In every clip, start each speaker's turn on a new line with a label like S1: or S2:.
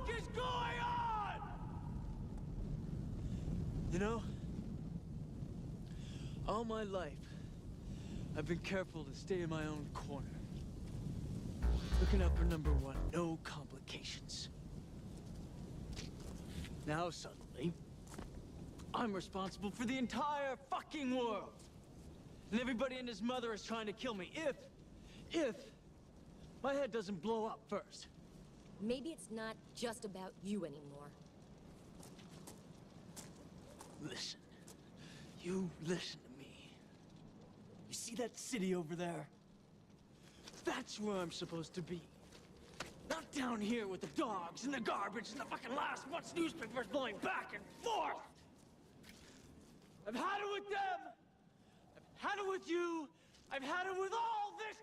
S1: fuck is going on? You know, all my life, I've been careful to stay in my own corner. Looking out for number one, no complications. Now suddenly, I'm responsible for the entire fucking world. And everybody and his mother is trying to kill me if my head doesn't blow up first.
S2: Maybe it's not just about you anymore.
S1: Listen. You listen to me. You see that city over there? That's where I'm supposed to be. Not down here with the dogs and the garbage and the fucking last month's newspapers blowing back and forth. I've had it with them. I've had it with you. I've had it with all this.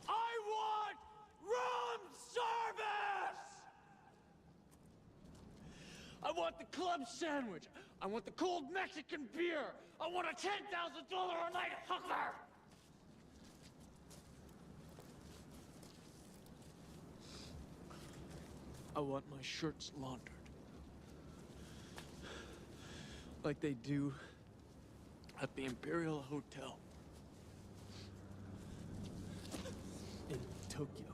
S1: I want room service! I want the club sandwich. I want the cold Mexican beer. I want a $10,000 a night hooker! I want my shirts laundered. Like they do at the Imperial Hotel in Tokyo.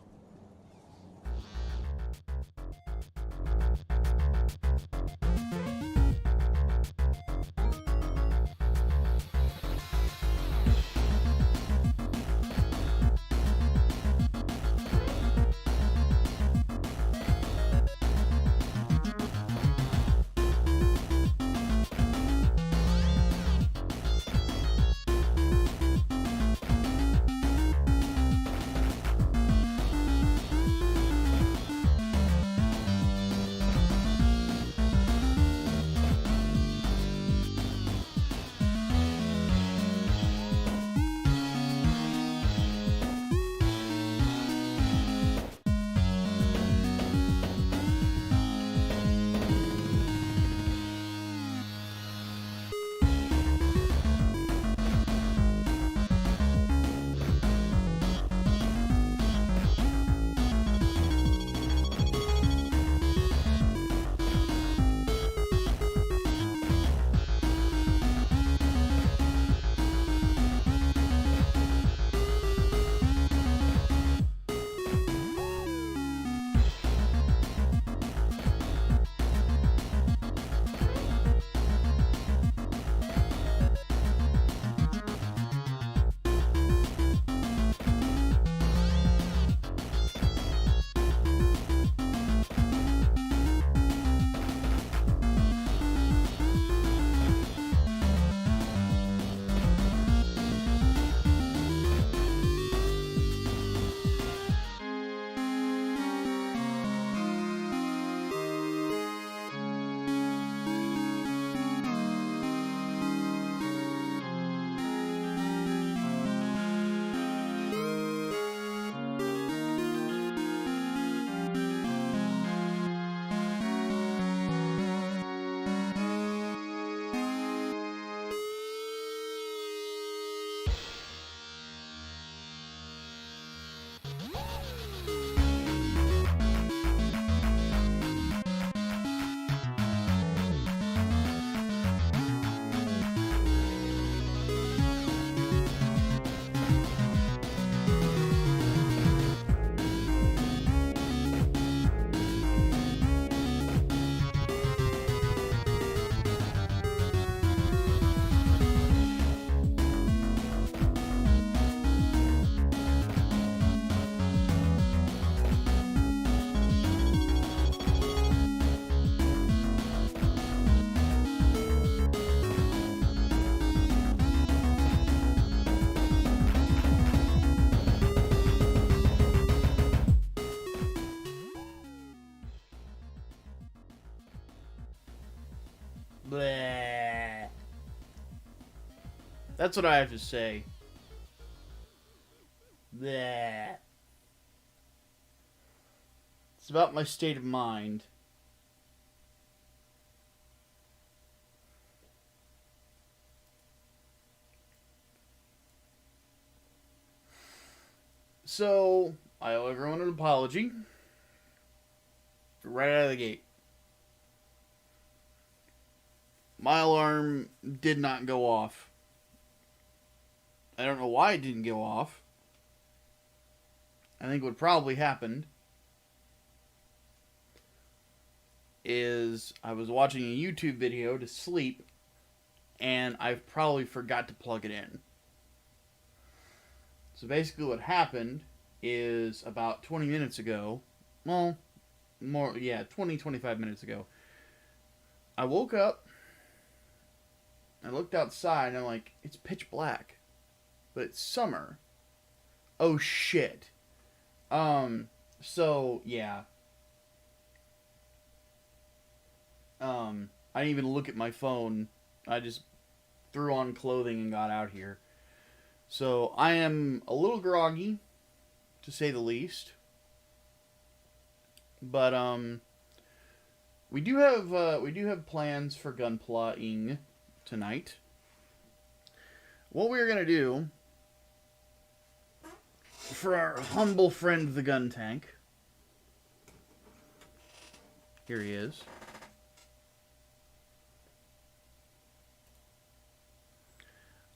S3: Bleh. That's what I have to say. Bleh. It's about my state of mind. So, I owe everyone an apology. Right out of the gate. My alarm did not go off. I don't know why it didn't go off. I think what probably happened is I was watching a YouTube video to sleep, and I probably forgot to plug it in. So basically what happened is about 20 minutes ago, well, 25 minutes ago, I woke up, I looked outside, and I'm like, it's pitch black, but it's summer. Oh shit. So, yeah. I didn't even look at my phone. I just threw on clothing and got out here. So, I am a little groggy, to say the least. But, we do have plans for gunplotting tonight. What we're gonna do for our humble friend the Guntank. Here he is.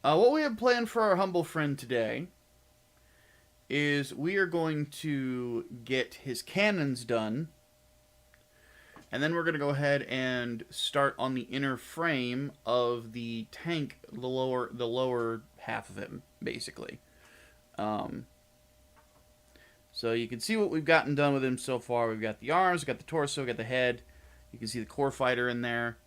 S3: What we have planned for our humble friend today is we are going to get his cannons done, and then we're going to go ahead and start on the inner frame of the tank, the lower half of him, basically. So you can see what we've gotten done with him so far. We've got the arms, we've got the torso, we've got the head. You can see the core fighter in there.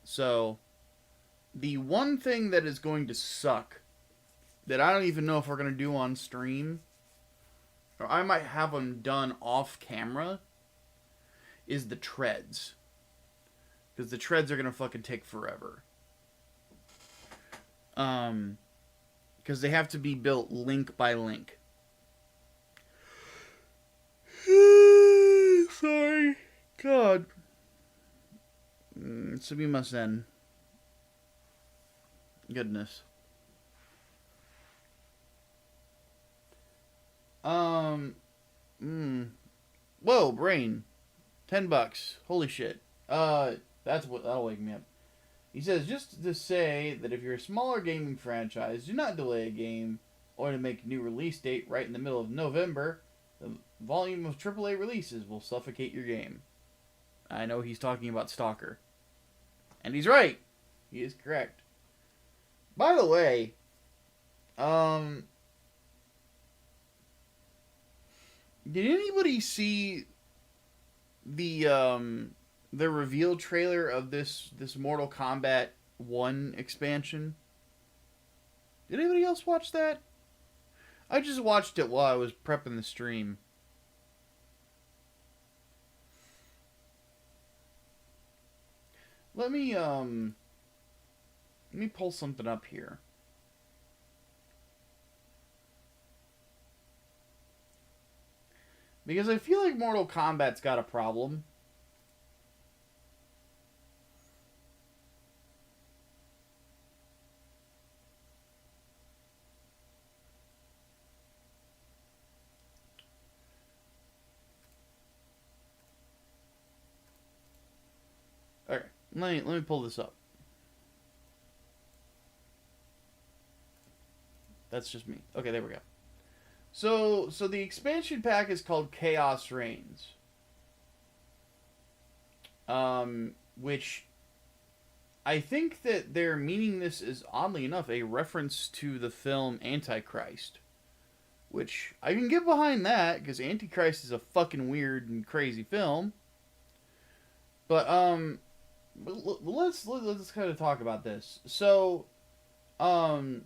S3: So the one thing that is going to suck, that I don't even know if we're going to do on stream, or I might have them done off camera, is the treads. Because the treads are going to fucking take forever. Because they have to be built link by link. Sorry. God. Sumimasen. Goodness. Whoa, brain. $10. Holy shit. That'll wake me up. He says, just to say that if you're a smaller gaming franchise, do not delay a game or to make a new release date right in the middle of November. The volume of AAA releases will suffocate your game. I know he's talking about Stalker. And he's right. He is correct. By the way, did anybody see the reveal trailer of this Mortal Kombat 1 expansion? Did anybody else watch that? I just watched it while I was prepping the stream. Let me pull something up here. Because I feel like Mortal Kombat's got a problem. Alright, let me pull this up. That's just me. Okay, there we go. So the expansion pack is called Chaos Reigns. Which I think that they're meaning this is, oddly enough, a reference to the film Antichrist. Which I can get behind that, because Antichrist is a fucking weird and crazy film. But let's kind of talk about this. So, the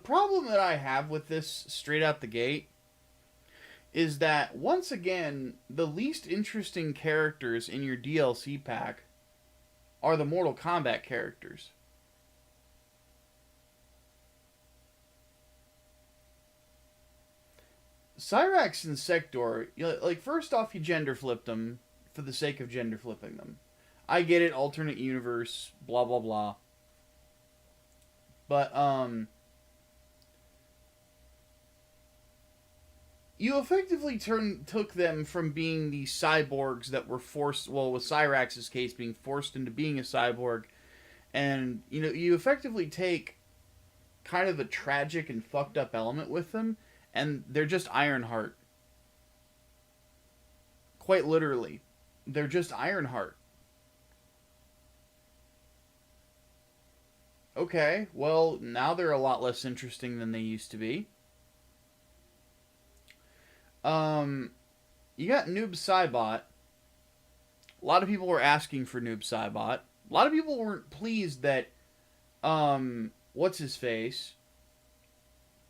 S3: problem that I have with this straight out the gate is that, once again, the least interesting characters in your DLC pack are the Mortal Kombat characters. Cyrax and Sector, like, first off, you gender flipped them for the sake of gender flipping them. I get it, alternate universe, blah, blah, blah. But, you effectively took them from being the cyborgs that were forced, well, with Cyrax's case, being forced into being a cyborg, and, you know, you effectively take kind of a tragic and fucked up element with them, and they're just Ironheart. Quite literally. They're just Ironheart. Okay, well, now they're a lot less interesting than they used to be. You got Noob Saibot. A lot of people were asking for Noob Saibot. A lot of people weren't pleased that, what's his face?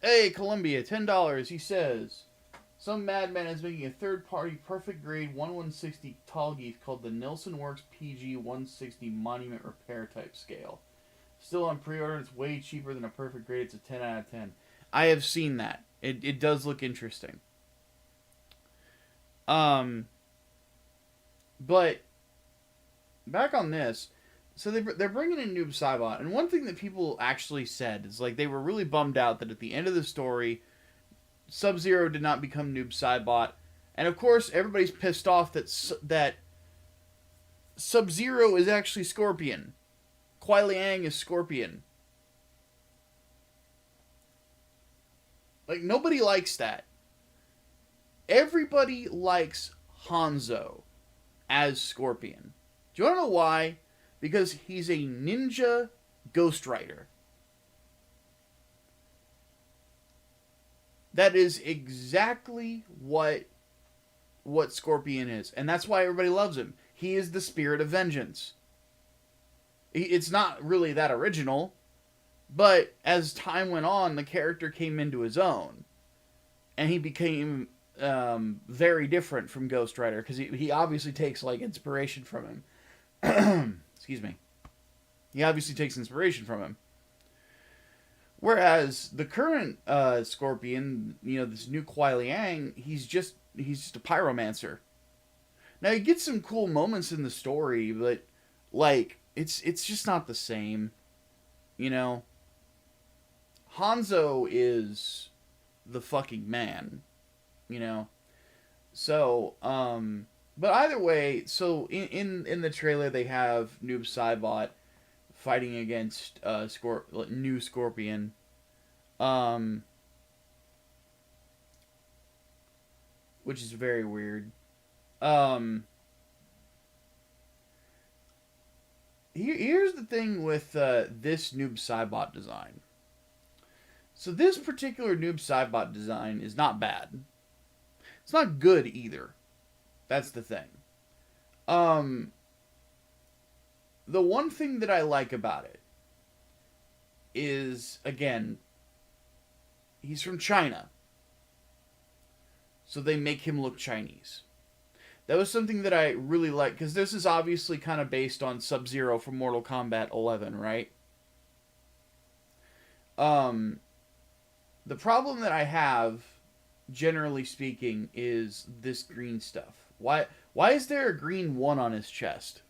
S3: Hey, Columbia, $10. He says, some madman is making a third-party perfect grade 1160 tall geef called the Nilsson Works PG 160 Monument Repair type scale. Still on pre-order, it's way cheaper than a perfect grade. It's a 10 out of 10. I have seen that. It does look interesting. But back on this, so they're bringing in Noob Saibot, and one thing that people actually said is like they were really bummed out that at the end of the story, Sub-Zero did not become Noob Saibot, and of course everybody's pissed off that Sub-Zero is actually Scorpion. Kuai Liang is Scorpion. Like, nobody likes that. Everybody likes Hanzo as Scorpion. Do you want to know why? Because he's a ninja Ghost Rider. That is exactly what Scorpion is. And that's why everybody loves him. He is the spirit of vengeance. It's not really that original, but as time went on, the character came into his own. And he became very different from Ghost Rider, because he obviously takes like inspiration from him. Excuse me. He obviously takes inspiration from him. Whereas the current Scorpion, you know, this new Kuai Liang, he's just a pyromancer. Now you get some cool moments in the story, but like it's just not the same. You know, Hanzo is the fucking man. You know, so but either way, so in the trailer they have Noob Saibot fighting against new Scorpion. Which is very weird. Here's the thing with this Noob Saibot design. So this particular Noob Saibot design is not bad. It's not good either. That's the thing. The one thing that I like about it is, again, he's from China. So they make him look Chinese. That was something that I really liked, because this is obviously kind of based on Sub-Zero from Mortal Kombat 11, right? The problem that I have, generally speaking, is this green stuff. Why is there a green 1 on his chest?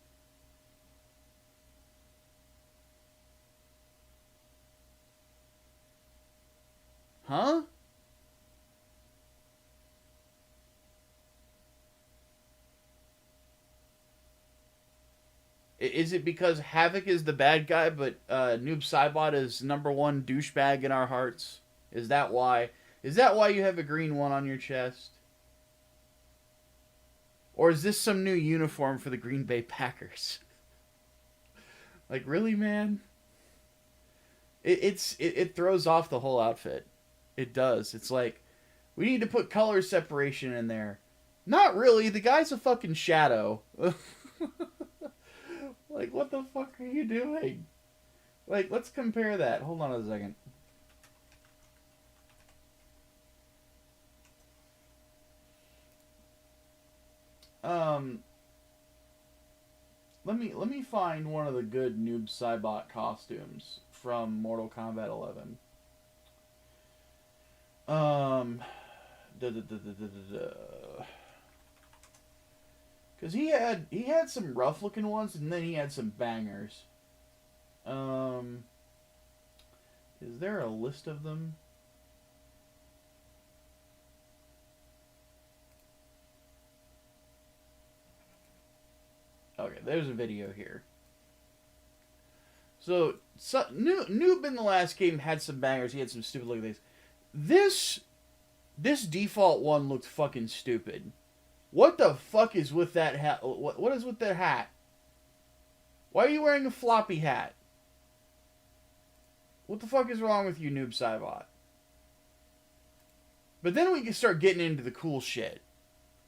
S3: Huh? Is it because Havoc is the bad guy, but Noob Saibot is #1 douchebag in our hearts? Is that why? Is that why you have a green 1 on your chest? Or is this some new uniform for the Green Bay Packers? Like, really, man? It throws off the whole outfit. It does. It's like, we need to put color separation in there. Not really. The guy's a fucking shadow. Like, what the fuck are you doing? Like, let's compare that. Hold on a second. Let me find one of the good Noob Saibot costumes from Mortal Kombat 11. Because he had some rough looking ones, and then he had some bangers. Is there a list of them? Okay, there's a video here. So Noob in the last game had some bangers. He had some stupid looking things. This default one looked fucking stupid. What the fuck is with that hat? What is with that hat? Why are you wearing a floppy hat? What the fuck is wrong with you, Noob Saibot? But then we can start getting into the cool shit.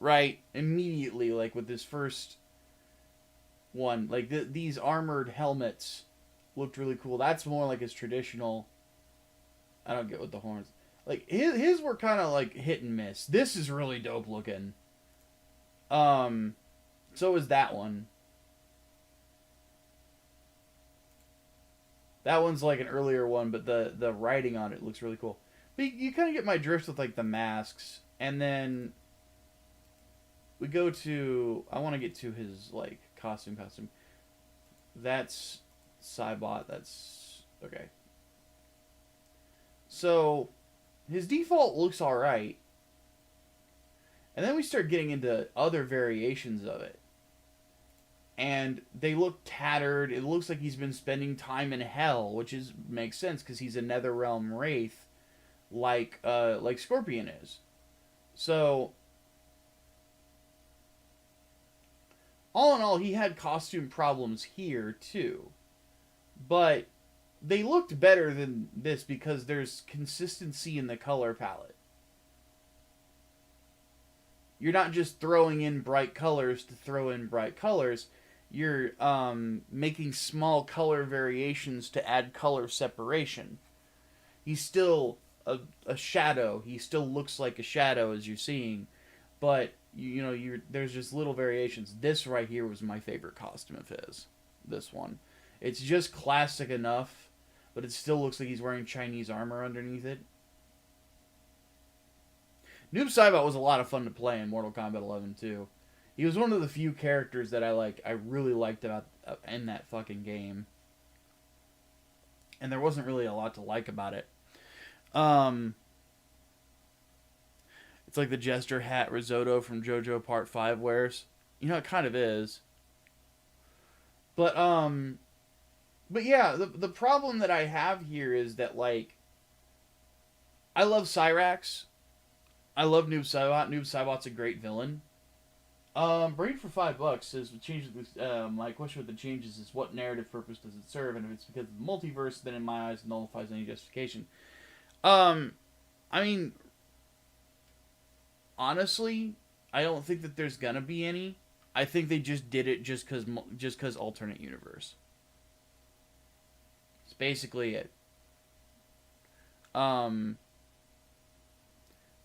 S3: Right? Immediately, like with this first one. Like, these armored helmets looked really cool. That's more like his traditional... I don't get what the horns... Like, his were kind of like hit and miss. This is really dope looking. So is that one. That one's like an earlier one, but the writing on it looks really cool. But you kind of get my drift with like the masks, and then we go to... I want to get to his like costume. That's Saibot. That's okay. So his default looks all right, and then we start getting into other variations of it. And they look tattered. It looks like he's been spending time in hell, which makes sense because he's a Netherrealm wraith, like Scorpion is. So, all in all, he had costume problems here too, but they looked better than this because there's consistency in the color palette. You're not just throwing in bright colors to throw in bright colors. You're making small color variations to add color separation. He's still a shadow. He still looks like a shadow as you're seeing, but there's just little variations. This right here was my favorite costume of his. This one, it's just classic enough, but it still looks like he's wearing Chinese armor underneath it. Noob Saibot was a lot of fun to play in Mortal Kombat 11 too. He was one of the few characters that I really liked about in that fucking game. And there wasn't really a lot to like about it. It's like the jester hat Risotto from JoJo Part 5 wears. You know, it kind of is. But yeah, the problem that I have here is that, like, I love Cyrax. I love Noob Saibot. Noob Saibot's a great villain. Brain for $5 says my question with the changes is what narrative purpose does it serve, and if it's because of the multiverse, then in my eyes it nullifies any justification. I mean, honestly, I don't think that there's gonna be any. I think they just did it just cause alternate universe. It's basically it. The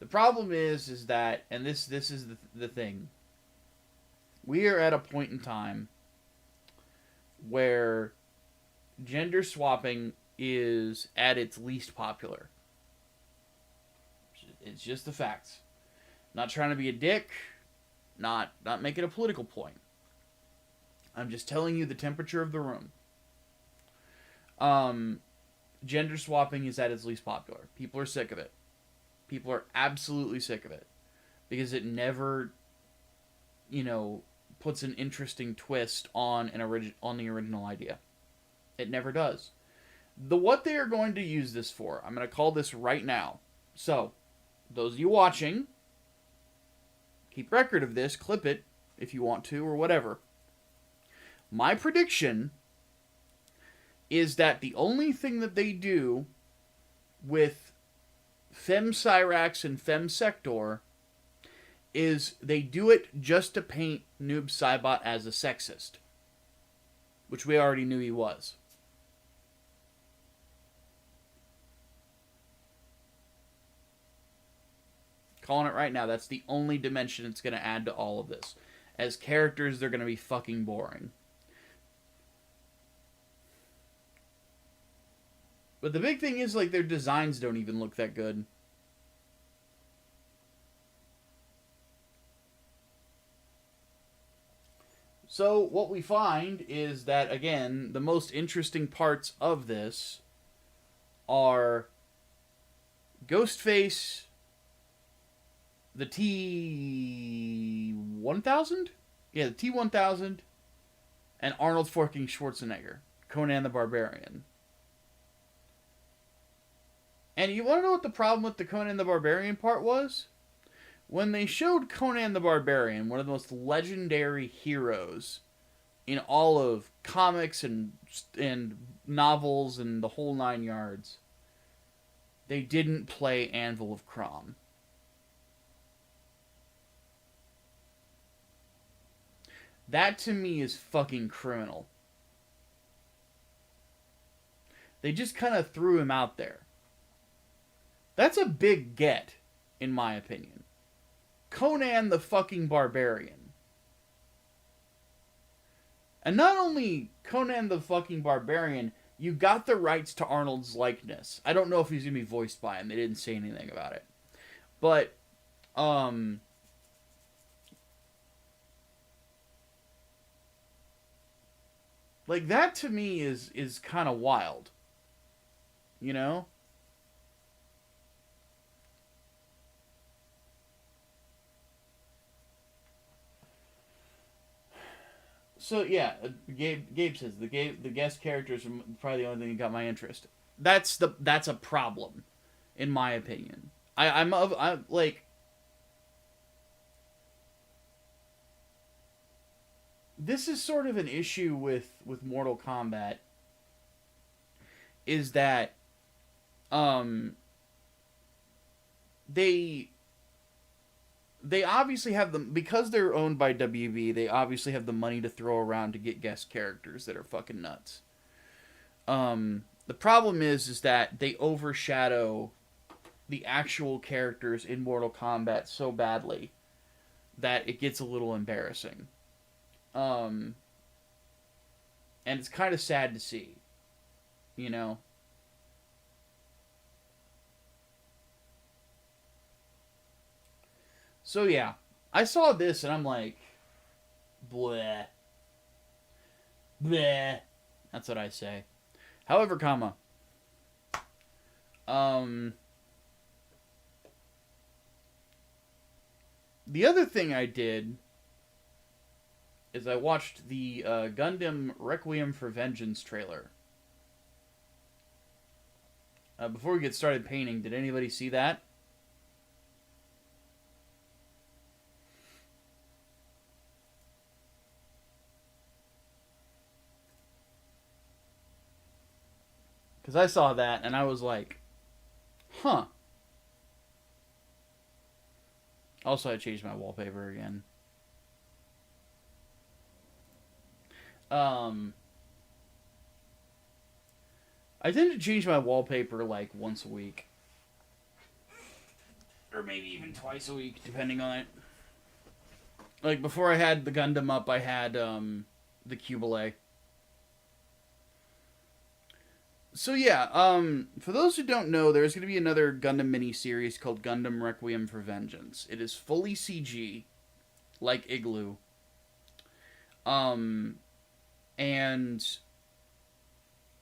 S3: problem is that, and this is the thing. We are at a point in time where gender swapping is at its least popular. It's just the facts. Not trying to be a dick, not making a political point. I'm just telling you the temperature of the room. Gender swapping is at its least popular. People are sick of it. People are absolutely sick of it. Because it never, puts an interesting twist on the original idea. It never does. What they are going to use this for, I'm going to call this right now. So, those of you watching, keep record of this, clip it if you want to, or whatever. My prediction is that the only thing that they do with Fem Cyrax and Fem Sector is they do it just to paint Noob Saibot as a sexist. Which we already knew he was. Calling it right now, that's the only dimension it's going to add to all of this. As characters, they're going to be fucking boring. But the big thing is, like, their designs don't even look that good. So, what we find is that, again, the most interesting parts of this are Ghostface, the T-1000? Yeah, the T-1000, and Arnold fucking Schwarzenegger, Conan the Barbarian. And you want to know what the problem with the Conan the Barbarian part was? When they showed Conan the Barbarian, one of the most legendary heroes in all of comics and novels and the whole 9 yards, they didn't play Anvil of Crom. That to me is fucking criminal. They just kind of threw him out there. That's a big get, in my opinion. Conan the fucking Barbarian. And not only Conan the fucking Barbarian, you got the rights to Arnold's likeness. I don't know if he's going to be voiced by him. They didn't say anything about it. But, like, that to me is kind of wild. You know? So yeah, Gabe says the guest characters are probably the only thing that got my interest. That's a problem, in my opinion. I'm like, this is sort of an issue with Mortal Kombat. Is that they obviously have them, because they're owned by WB, they obviously have the money to throw around to get guest characters that are fucking nuts. The problem is that they overshadow the actual characters in Mortal Kombat so badly that it gets a little embarrassing. And it's kind of sad to see, you know? So yeah, I saw this and I'm like, bleh. Bleh. That's what I say. However, the other thing I did is I watched the Gundam Requiem for Vengeance trailer. Before we get started painting, did anybody see that? Because I saw that and I was like, huh. Also, I changed my wallpaper again. I tend to change my wallpaper like once a week. Or maybe even twice a week, depending on it. Like, before I had the Gundam up, I had the Cubile. So yeah, for those who don't know, there's going to be another Gundam mini-series called Gundam Requiem for Vengeance. It is fully CG, like Igloo. And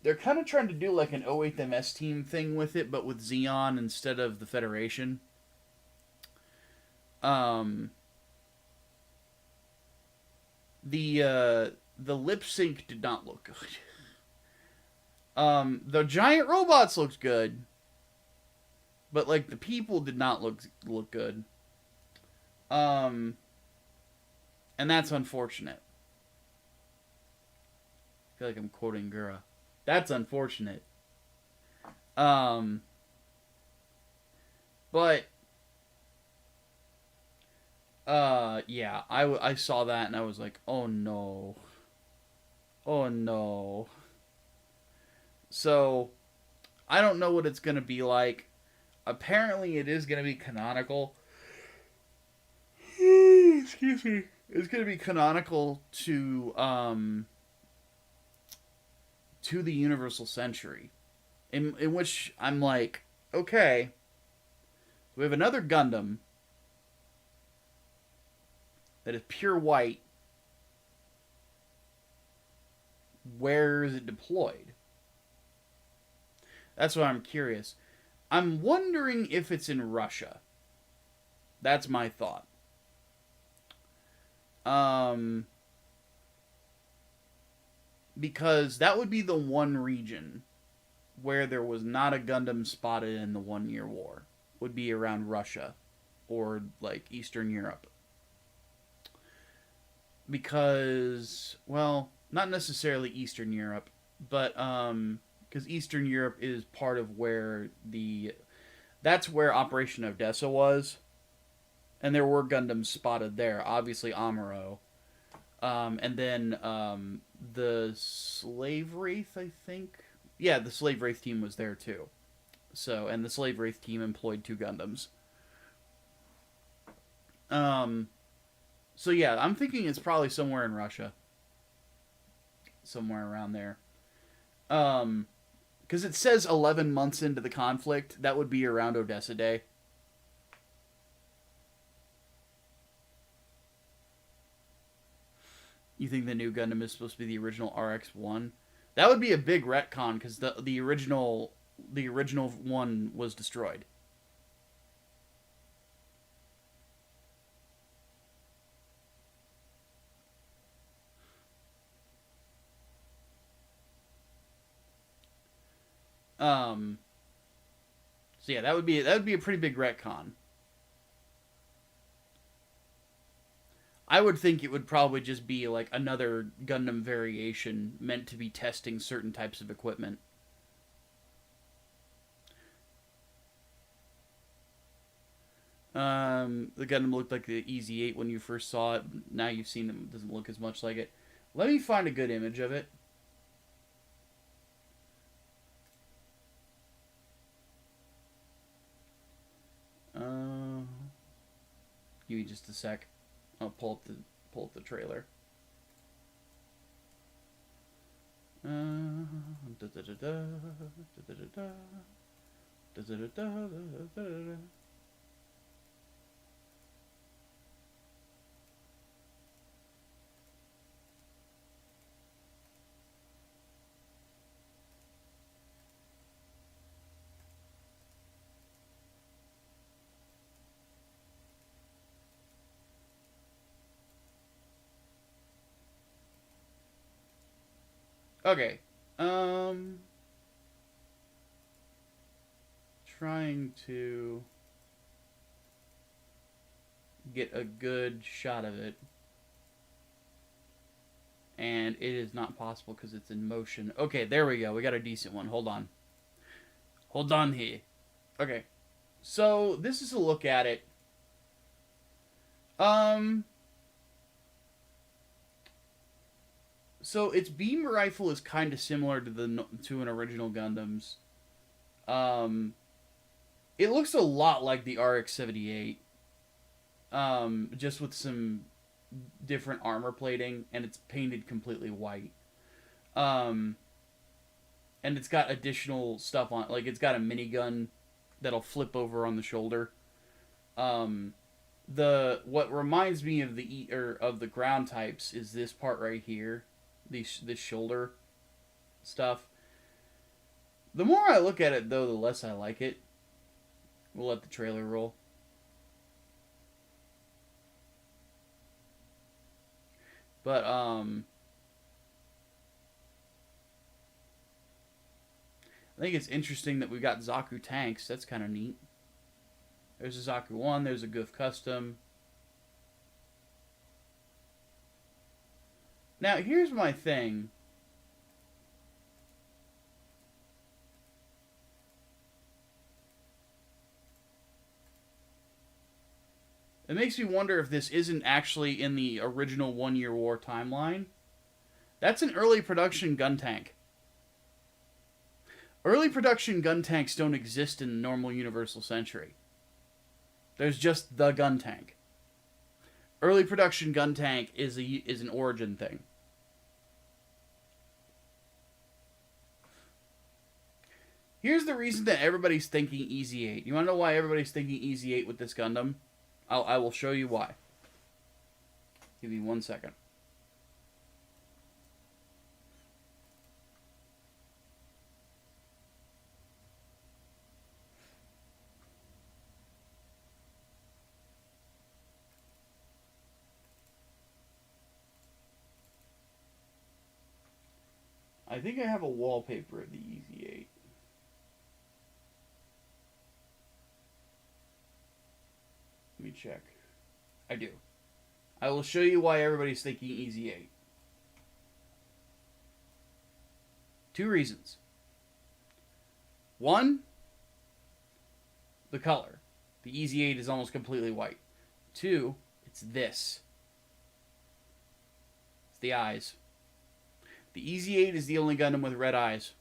S3: they're kind of trying to do like an 08MS team thing with it, but with Zeon instead of the Federation. The lip sync did not look good. The giant robots looked good, but like the people did not look good. And that's unfortunate. I feel like I'm quoting Gura. That's unfortunate. But yeah, I saw that and I was like, oh no. Oh no. So, I don't know what it's going to be like. Apparently, it is going to be canonical. Excuse me. It's going to be canonical to the Universal Century. In which I'm like, okay, we have another Gundam that is pure white. Where is it deployed? That's why I'm curious. I'm wondering if it's in Russia. That's my thought. because that would be the one region where there was not a Gundam spotted in the 1 Year War. Would be around Russia or like Eastern Europe. Because, well, not necessarily Eastern Europe, but because Eastern Europe is part of where that's where Operation Odessa was, and there were Gundams spotted there. Obviously, Amuro, and then the Slave Wraith, I think. Yeah, the Slave Wraith team was there too. So, and the Slave Wraith team employed 2 Gundams. So yeah, I'm thinking it's probably somewhere in Russia. Somewhere around there. Because it says 11 months into the conflict. That would be around Odessa Day. You think the new Gundam is supposed to be the original RX-1? That would be a big retcon, because the original one was destroyed. So yeah, that would be a pretty big retcon. I would think it would probably just be like another Gundam variation meant to be testing certain types of equipment. The Gundam looked like the EZ-8 when you first saw it. Now you've seen it, it doesn't look as much like it. Let me find a good image of it. Give me just a sec. I'll pull up the trailer. Okay. Trying to get a good shot of it. And it is not possible because it's in motion. Okay, there we go. We got a decent one. Hold on. Hold on here. Okay. So, this is a look at it. So its beam rifle is kind of similar to an original Gundam's. It looks a lot like the RX-78, just with some different armor plating, and it's painted completely white. And it's got additional stuff on, like it's got a minigun that'll flip over on the shoulder. What reminds me of the ground types is this part right here. This shoulder stuff. The more I look at it, though, the less I like it. We'll let the trailer roll. But, I think it's interesting that we've got Zaku tanks. That's kind of neat. There's a Zaku 1, there's a Goof Custom. Now, here's my thing. It makes me wonder if this isn't actually in the original 1 Year War timeline. That's an early production Guntank. Early production Guntanks don't exist in the normal Universal Century. There's just the Guntank. Early production Guntank is an origin thing. Here's the reason that everybody's thinking EZ-8. You want to know why everybody's thinking EZ-8 with this Gundam? I will show you why. Give me 1 second. I think I have a wallpaper of the EZ8. Let me check. I do. I will show you why everybody's thinking EZ8. 2 reasons. 1, the color. The EZ8 is almost completely white. 2, it's this. It's the eyes. The EZ8 is the only Gundam with red eyes.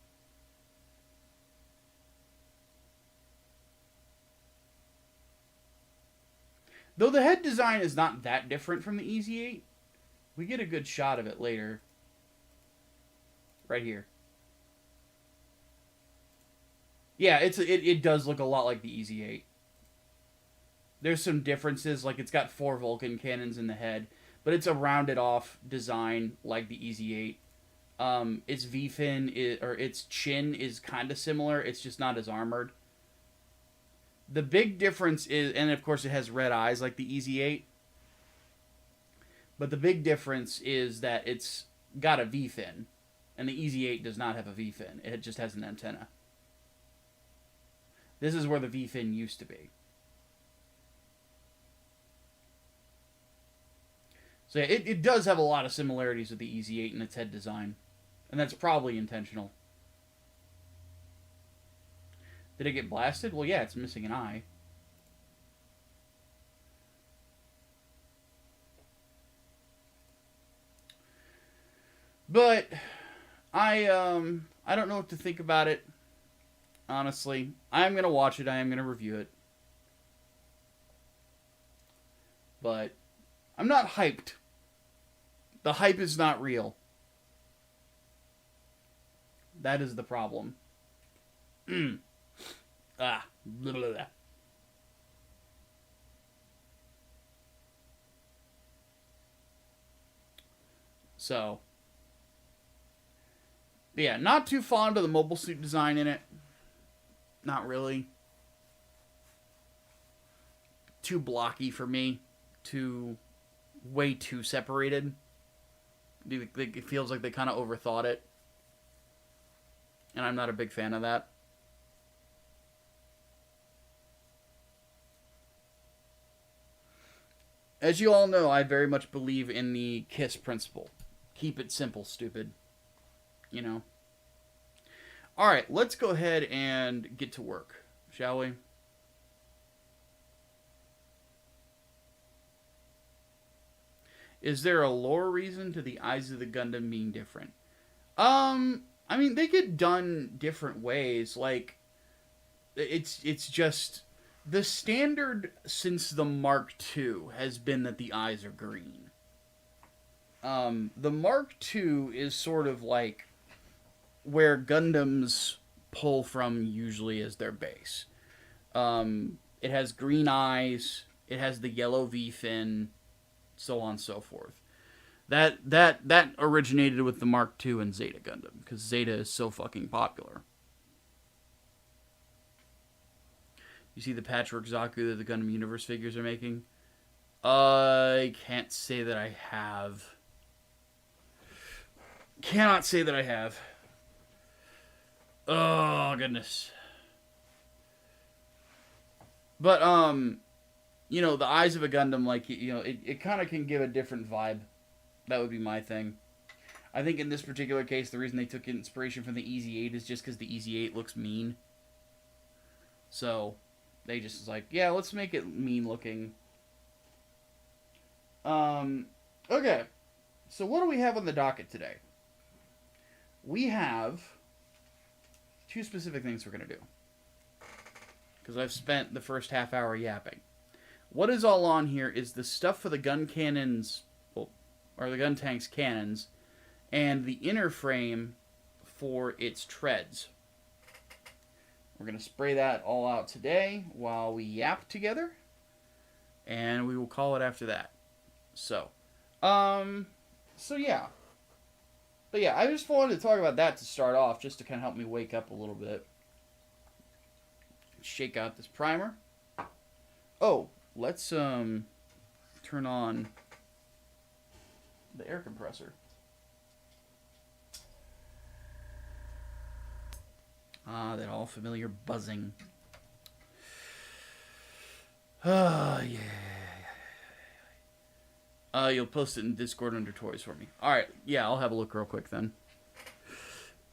S3: Though the head design is not that different from the EZ8, we get a good shot of it later. Right here. Yeah, it does look a lot like the EZ8. There's some differences, like it's got 4 Vulcan cannons in the head, but it's a rounded off design like the EZ8. Its V-fin, or its chin is kind of similar, it's just not as armored. The big difference is, and of course it has red eyes like the EZ8, but the big difference is that it's got a V-fin, and the EZ8 does not have a V-fin, it just has an antenna. This is where the V-fin used to be. So yeah, it does have a lot of similarities with the EZ8 in its head design. And that's probably intentional. Did it get blasted? Well, yeah, it's missing an eye. But I don't know what to think about it. Honestly, I'm going to watch it. I am going to review it. But I'm not hyped. The hype is not real. That is the problem. Blah, blah, blah. So, yeah, not too fond of the mobile suit design in it. Not really. Too blocky for me. Way too separated. It feels like they kind of overthought it. And I'm not a big fan of that. As you all know, I very much believe in the KISS principle. Keep it simple, stupid. You know. Alright, let's go ahead and get to work, shall we? Is there a lore reason to the eyes of the Gundam being different? I mean, they get done different ways. Like, it's just the standard since the Mark II has been that the eyes are green. The Mark II is sort of like where Gundams pull from usually as their base. It has green eyes. It has the yellow V-fin. So on and so forth. That originated with the Mark II and Zeta Gundam, because Zeta is so fucking popular. You see the patchwork Zaku that the Gundam Universe figures are making? I can't say that I have. Cannot say that I have. Oh, goodness. But, you know, the eyes of a Gundam, like, you know, it kind of can give a different vibe. That would be my thing. I think in this particular case, the reason they took inspiration from the EZ8 is just because the EZ8 looks mean. So, they just was like, yeah, let's make it mean looking. Okay. So what do we have on the docket today? We have 2 specific things we're going to do. Because I've spent the first half hour yapping. What is all on here is the stuff for the gun cannons, or the Guntank's cannons, and the inner frame for its treads. We're going to spray that all out today while we yap together, and we will call it after that. So yeah. But yeah, I just wanted to talk about that to start off, just to kind of help me wake up a little bit. Shake out this primer. Oh, let's turn on the air compressor. Ah, that all familiar buzzing. Oh, yeah. You'll post it in Discord under toys for me. Alright, yeah, I'll have a look real quick then.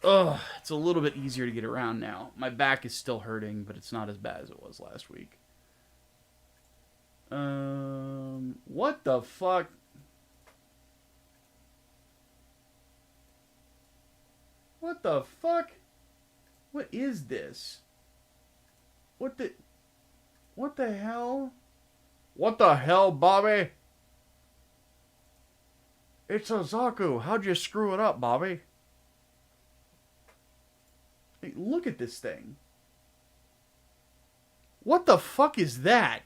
S3: Oh, it's a little bit easier to get around now. My back is still hurting, but it's not as bad as it was last week. What the fuck? What the fuck? What is this? What the hell? What the hell, Bobby? It's a Zaku. How'd you screw it up, Bobby? Hey, look at this thing. What the fuck is that?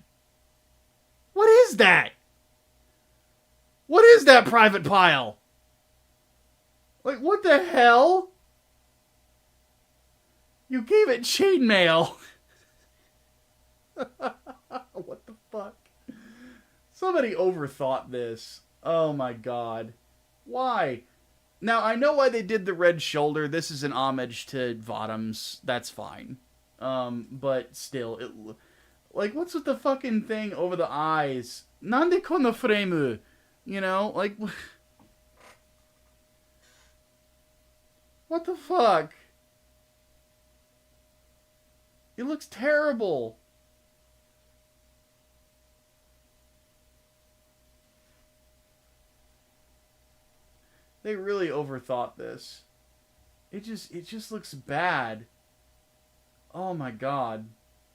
S3: What is that? What is that, Private Pile? Like, what the hell? You gave it chainmail. What the fuck? Somebody overthought this. Oh my god. Why? Now, I know why they did the red shoulder. This is an homage to Vodham's. That's fine. But still, like, what's with the fucking thing over the eyes? Nande kono frame? You know, like, what the fuck? It looks terrible. They really overthought this. It just looks bad. Oh my god.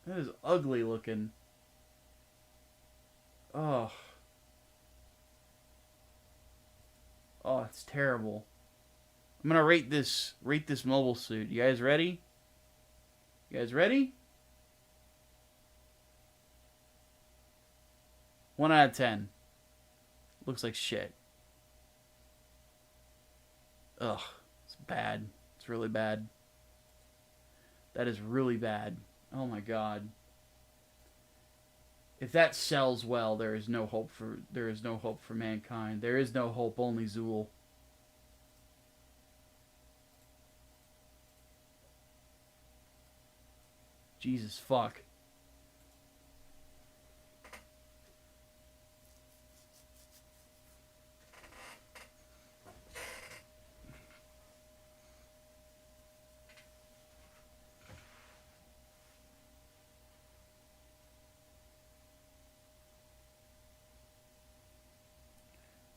S3: That is ugly looking. Oh. Oh, it's terrible. I'm gonna rate this mobile suit. You guys ready? You guys ready? 1 out of 10. Looks like shit. Ugh. It's bad. It's really bad. That is really bad. Oh my god. If that sells well, there is no hope for mankind. There is no hope, only Zool. Jesus fuck.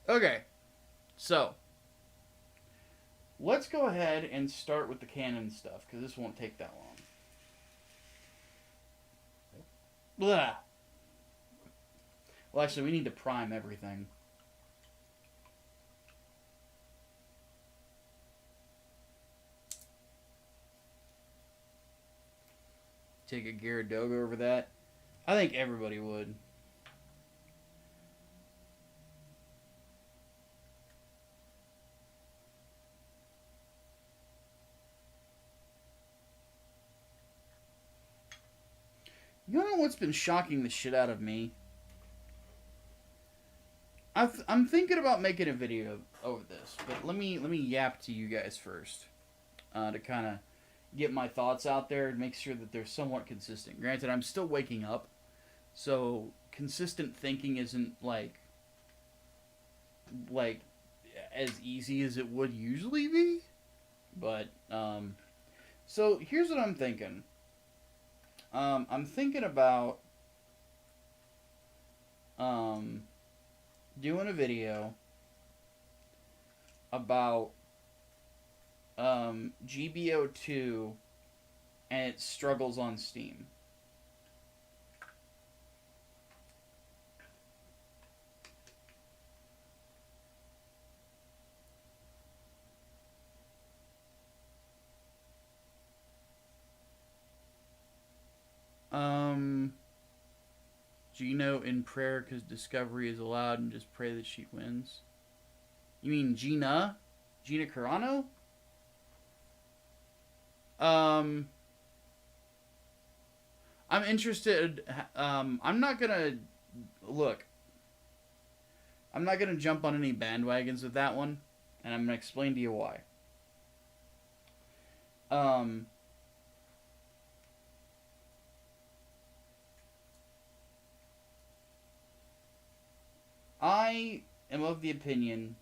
S3: Okay, so let's go ahead and start with the canon stuff, because this won't take that long. Blah. Well, actually, we need to prime everything. Take a Gyaradoga over that. I think everybody would. You know what's been shocking the shit out of me? I'm thinking about making a video over this, but let me yap to you guys first, to kind of get my thoughts out there and make sure that they're somewhat consistent. Granted, I'm still waking up, so consistent thinking isn't like as easy as it would usually be. But so here's what I'm thinking. I'm thinking about doing a video about GBO2 and its struggles on Steam. Gino in prayer because discovery is allowed and just pray that she wins. You mean Gina? Gina Carano? I'm interested. I'm not gonna jump on any bandwagons with that one, and I'm gonna explain to you why. I am of the opinion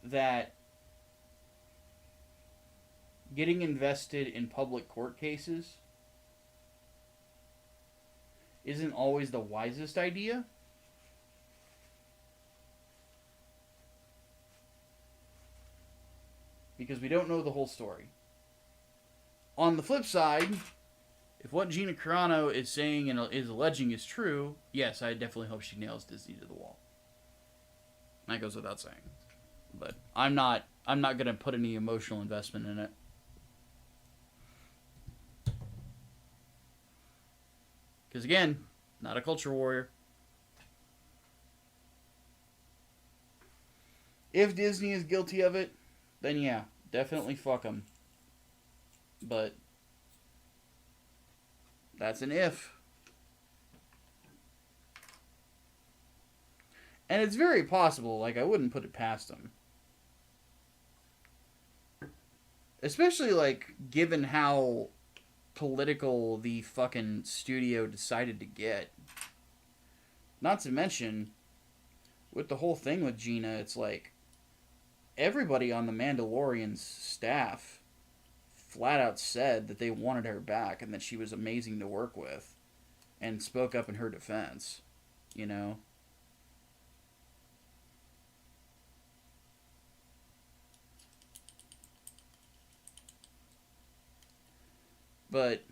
S3: that getting invested in public court cases isn't always the wisest idea. Because we don't know the whole story. On the flip side, if what Gina Carano is saying and is alleging is true, yes, I definitely hope she nails Disney to the wall. That goes without saying. But I'm not going to put any emotional investment in it. Because again, not a culture warrior. If Disney is guilty of it, then yeah, definitely fuck them. But that's an if. And it's very possible, like, I wouldn't put it past them. Especially, like, given how political the fucking studio decided to get. Not to mention, with the whole thing with Gina, it's like, everybody on the Mandalorian's staff flat out said that they wanted her back and that she was amazing to work with and spoke up in her defense, you know? But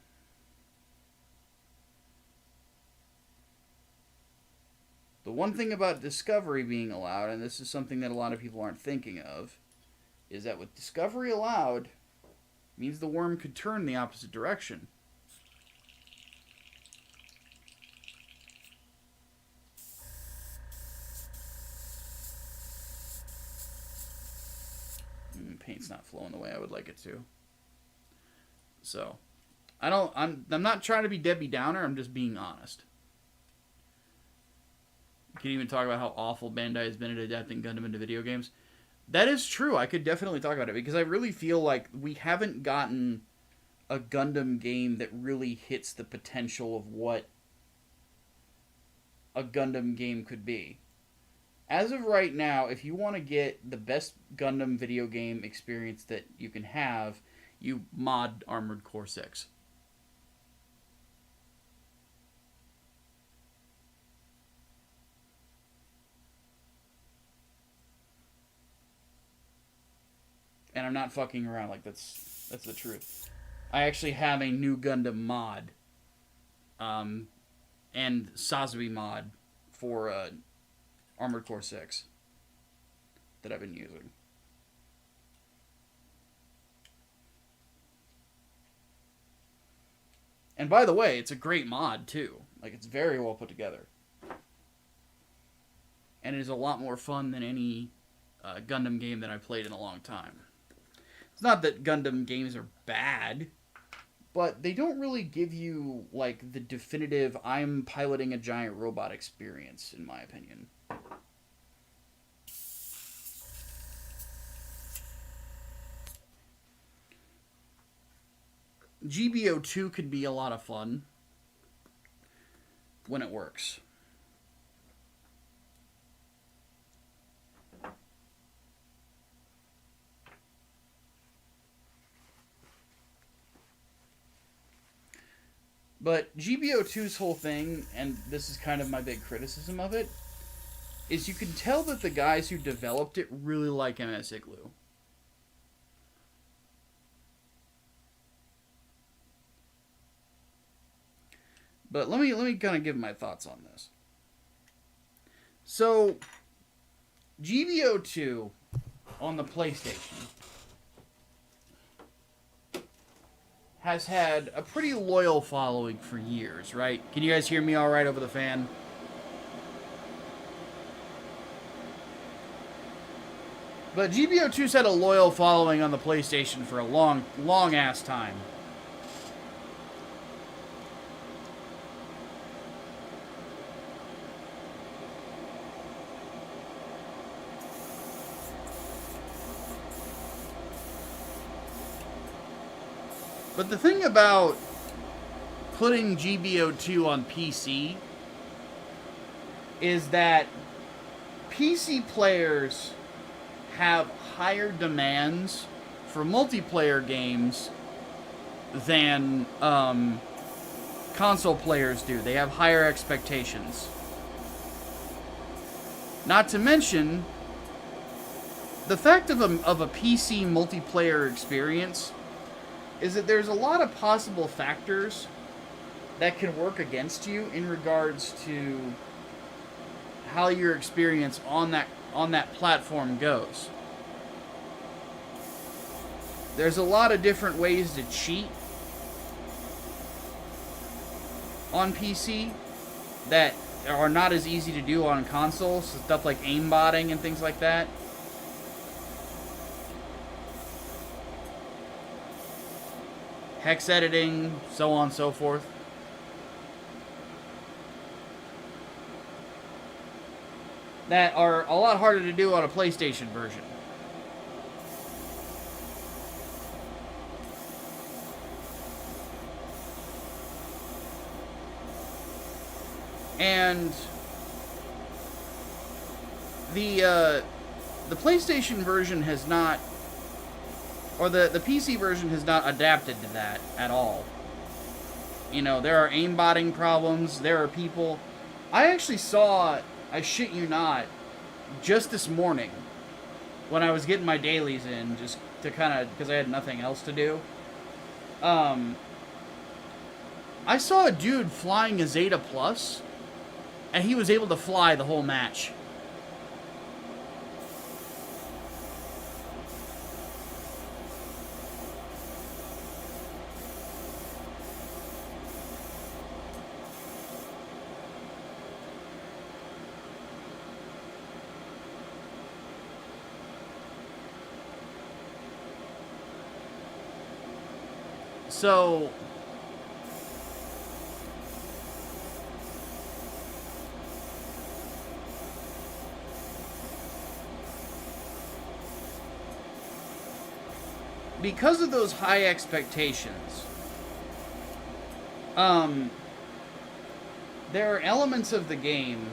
S3: the one thing about Discovery being allowed, and this is something that a lot of people aren't thinking of, is that with Discovery allowed, means the worm could turn the opposite direction. Paint's not flowing the way I would like it to. So, I'm not trying to be Debbie Downer, I'm just being honest. You can even talk about how awful Bandai has been at adapting Gundam into video games. That is true. I could definitely talk about it because I really feel like we haven't gotten a Gundam game that really hits the potential of what a Gundam game could be. As of right now, if you want to get the best Gundam video game experience that you can have, you mod Armored Core 6. And I'm not fucking around, like, that's the truth. I actually have a new Gundam mod. And Sazabi mod for Armored Core 6 that I've been using. And by the way, it's a great mod, too. Like, it's very well put together. And it is a lot more fun than any Gundam game that I've played in a long time. It's not that Gundam games are bad, but they don't really give you, like, the definitive, I'm piloting a giant robot experience, in my opinion. GBO 2 could be a lot of fun when it works. But GBO 2's whole thing, and this is kind of my big criticism of it, is you can tell that the guys who developed it really like MS Igloo. But let me kind of give my thoughts on this. So, GBO 2 on the PlayStation has had a pretty loyal following for years, right? Can you guys hear me all right over the fan? But GBO 2's had a loyal following on the PlayStation for a long ass time. But the thing about putting GBO 2 on PC is that PC players have higher demands for multiplayer games than console players do. They have higher expectations. Not to mention, the fact of a PC multiplayer experience is that there's a lot of possible factors that can work against you in regards to how your experience on that platform goes. There's a lot of different ways to cheat on PC that are not as easy to do on consoles. So stuff like aimbotting and things like that. Hex editing, so on and so forth. That are a lot harder to do on a PlayStation version. And the PlayStation version has not, or the PC version has not adapted to that at all. You know, there are aimbotting problems. There are people. I actually saw, I shit you not, just this morning when I was getting my dailies in, just to kind of, because I had nothing else to do. I saw a dude flying a Zeta Plus, and he was able to fly the whole match. So because of those high expectations, there are elements of the game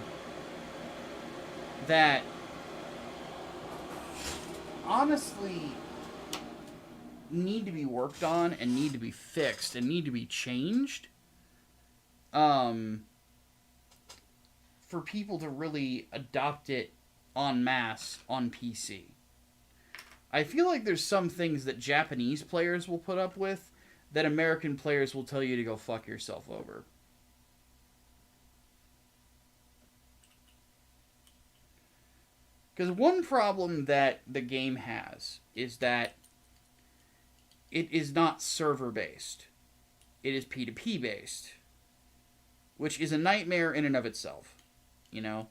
S3: that honestly need to be worked on and need to be fixed and need to be changed for people to really adopt it en masse on PC. I feel like there's some things that Japanese players will put up with that American players will tell you to go fuck yourself over. Because one problem that the game has is that it is not server-based. It is P2P-based. Which is a nightmare in and of itself. You know?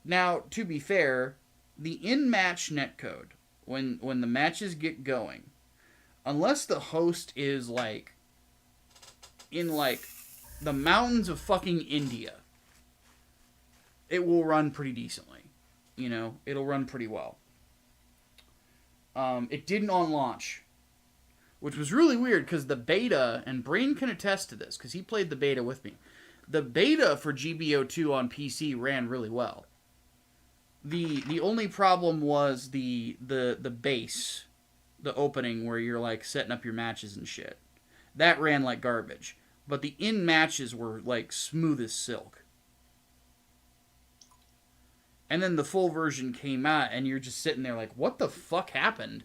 S3: Now, to be fair, the in-match netcode, when the matches get going, unless the host is, like, in, like, the mountains of fucking India, it will run pretty decently. You know? It'll run pretty well. It didn't on launch. Which was really weird, because the beta, and Brain can attest to this, because he played the beta with me. The beta for GBO2 on PC ran really well. The only problem was the base, the opening where you're like setting up your matches and shit. That ran like garbage. But the in matches were like smooth as silk. And then the full version came out and you're just sitting there like, what the fuck happened?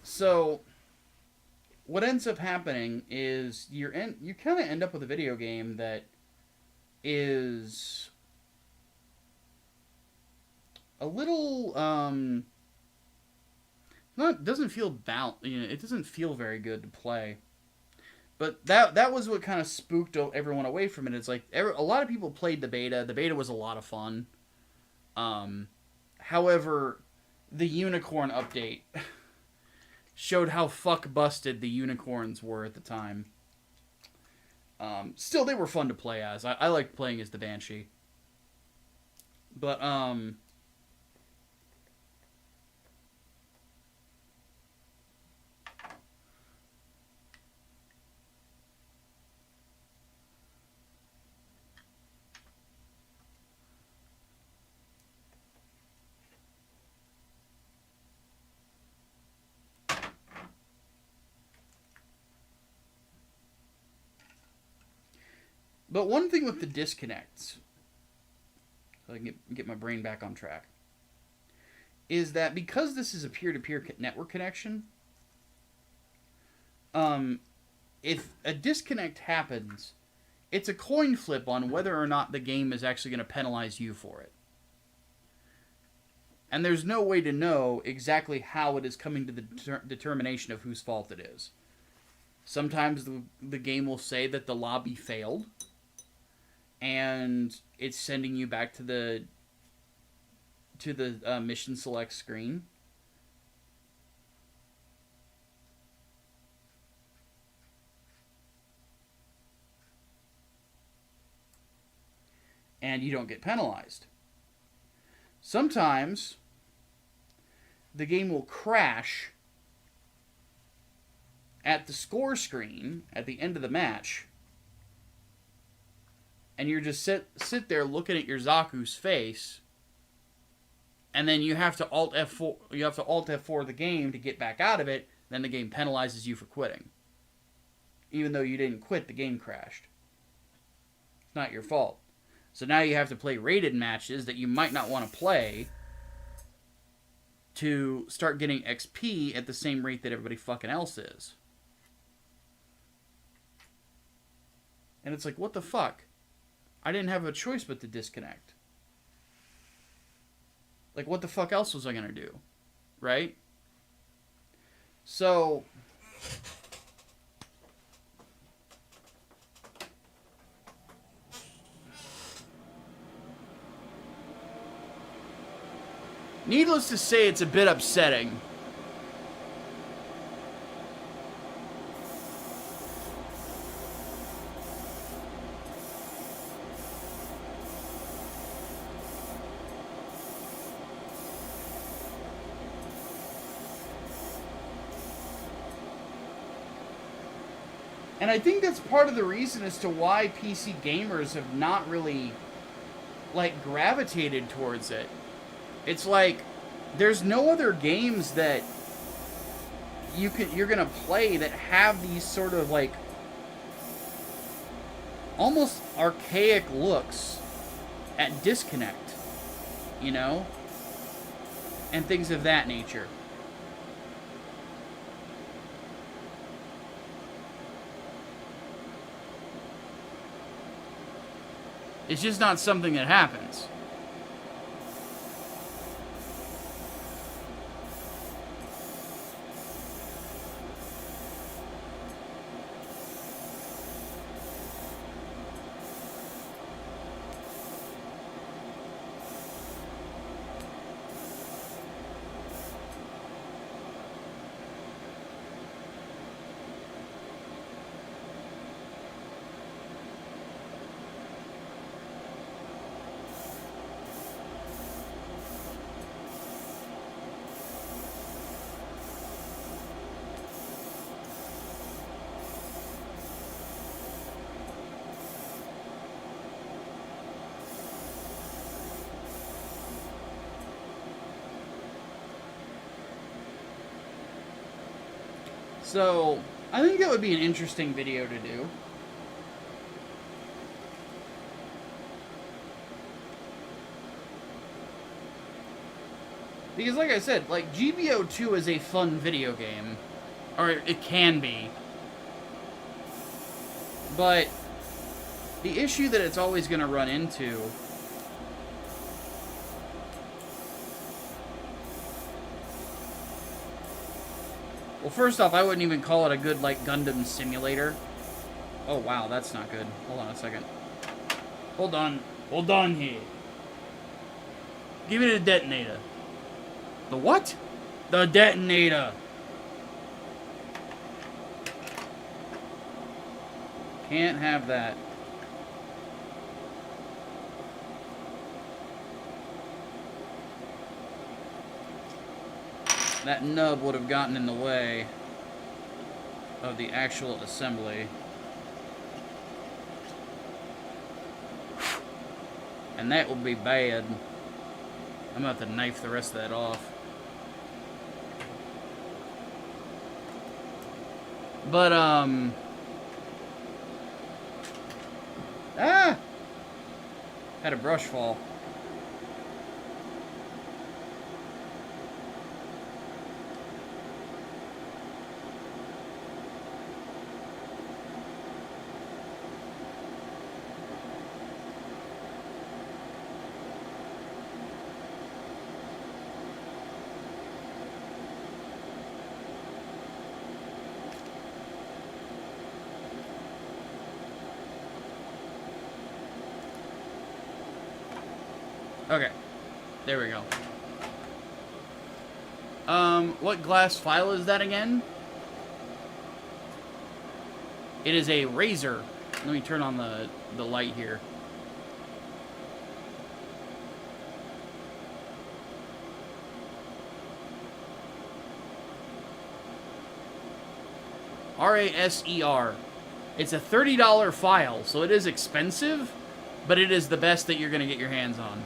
S3: So, what ends up happening is you kind of end up with a video game that is a little doesn't feel it doesn't feel very good to play. But that was what kind of spooked everyone away from it. It's like a lot of people played the beta. The beta was a lot of fun. However, the unicorn update showed how fuck busted the unicorns were at the time. Still, they were fun to play as. I liked playing as the Banshee. But, one thing with the disconnects, so I can get my brain back on track, is that because this is a peer-to-peer network connection, if a disconnect happens, it's a coin flip on whether or not the game is actually going to penalize you for it. And there's no way to know exactly how it is coming to the determination of whose fault it is. Sometimes the game will say that the lobby failed, and it's sending you back to the mission select screen. And you don't get penalized. Sometimes the game will crash at the score screen at the end of the match, and you're just sit there looking at your Zaku's face, and then you have to Alt F4. You have to Alt F4 the game to get back out of it. Then the game penalizes you for quitting, even though you didn't quit. The game crashed. It's not your fault. So now you have to play rated matches that you might not want to play to start getting XP at the same rate that everybody fucking else is. And it's like, what the fuck? I didn't have a choice but to disconnect. Like, what the fuck else was I gonna do? Right? So... needless to say, it's a bit upsetting. And I think that's part of the reason as to why PC gamers have not really, like, gravitated towards it. It's like, there's no other games that you're gonna play that have these sort of, like, almost archaic looks at disconnect, you know? And things of that nature. It's just not something that happens. So, I think that would be an interesting video to do. Because like I said, like, GBO 2 is a fun video game. Or it can be. But the issue that it's always going to run into well, first off, I wouldn't even call it a good, like, Gundam simulator. Oh, wow, that's not good. Hold on a second. Hold on. Hold on here. Give me the detonator. The what? The detonator. Can't have that. That nub would have gotten in the way of the actual assembly. And that would be bad. I'm about to knife the rest of that off. But, ah! Had a brush fall. Okay, there we go. What glass file is that again? It is a razor. Let me turn on the light here. RASER. It's a $30 file, so it is expensive, but it is the best that you're going to get your hands on.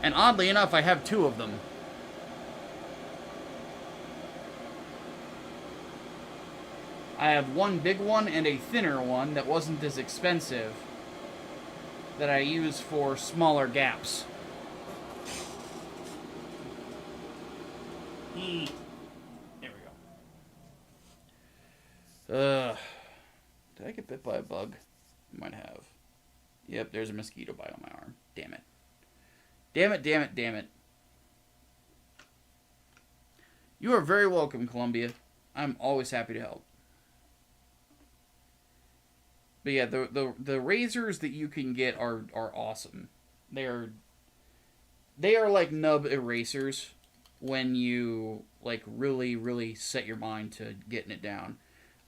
S3: And oddly enough, I have two of them. I have one big one and a thinner one that wasn't as expensive that I use for smaller gaps. There we go. Did I get bit by a bug? I might have. Yep, there's a mosquito bite on my arm. Damn it. Damn it, damn it, damn it. You are very welcome, Columbia. I'm always happy to help. But yeah, the razors that you can get are awesome. They are like nub erasers when you like really set your mind to getting it down.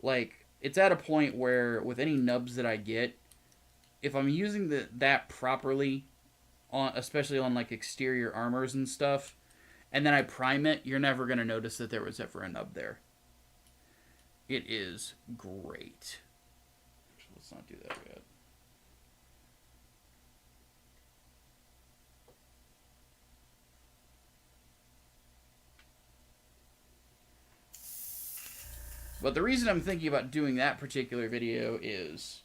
S3: Like, it's at a point where with any nubs that I get, if I'm using that properly, especially on like exterior armors and stuff, and then I prime it, you're never going to notice that there was ever a nub there. It is great. Let's not do that yet. But the reason I'm thinking about doing that particular video is,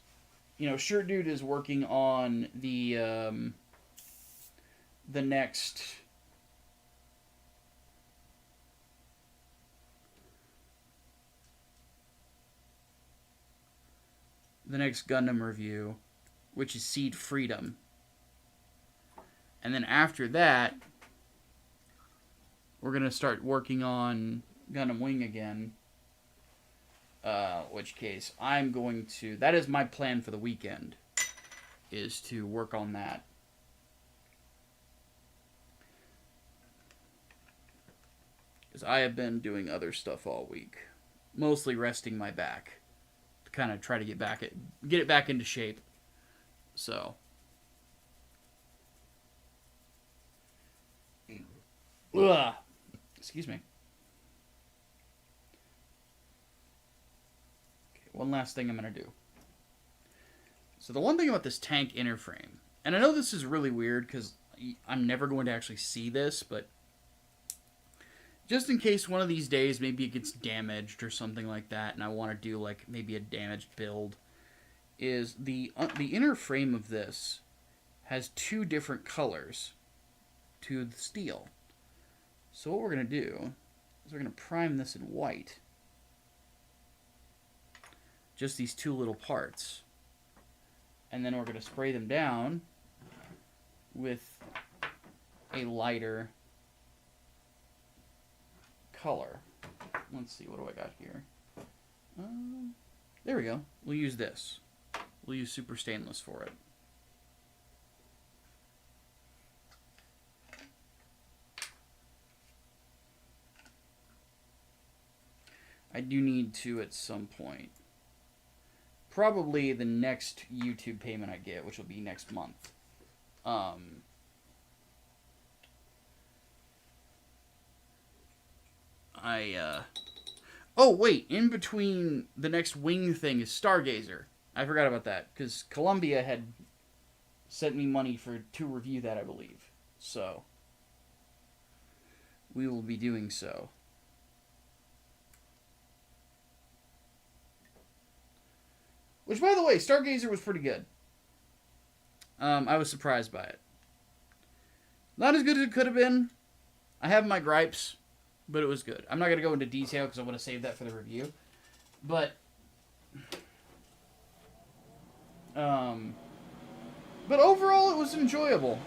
S3: you know, Shirt Dude is working on the next Gundam review, which is Seed Freedom. And then after that, we're going to start working on Gundam Wing again. Which case, I'm going to... That is my plan for the weekend, is to work on that. Because I have been doing other stuff all week. Mostly resting my back. To kind of try to get it back into shape. So... Ugh. Excuse me. Okay, one last thing I'm going to do. So the one thing about this tank inner frame, and I know this is really weird because I'm never going to actually see this, but just in case one of these days maybe it gets damaged or something like that, and I want to do like maybe a damaged build, is the inner frame of this has two different colors to the steel. So what we're going to do is we're going to prime this in white. just these two little parts. And then we're going to spray them down with a lighter color. Let's see, what do I got here? There we go. We'll use this. We'll use Super Stainless for it. I do need to at some point. Probably the next YouTube payment I get, which will be next month. Oh, wait. In between the next wing thing is Stargazer. I forgot about that, because Columbia had sent me money to review that, I believe. So, we will be doing so. Which, by the way, Stargazer was pretty good. I was surprised by it. Not as good as it could have been. I have my gripes, but it was good. I'm not going to go into detail because I want to save that for the review. But overall, it was enjoyable.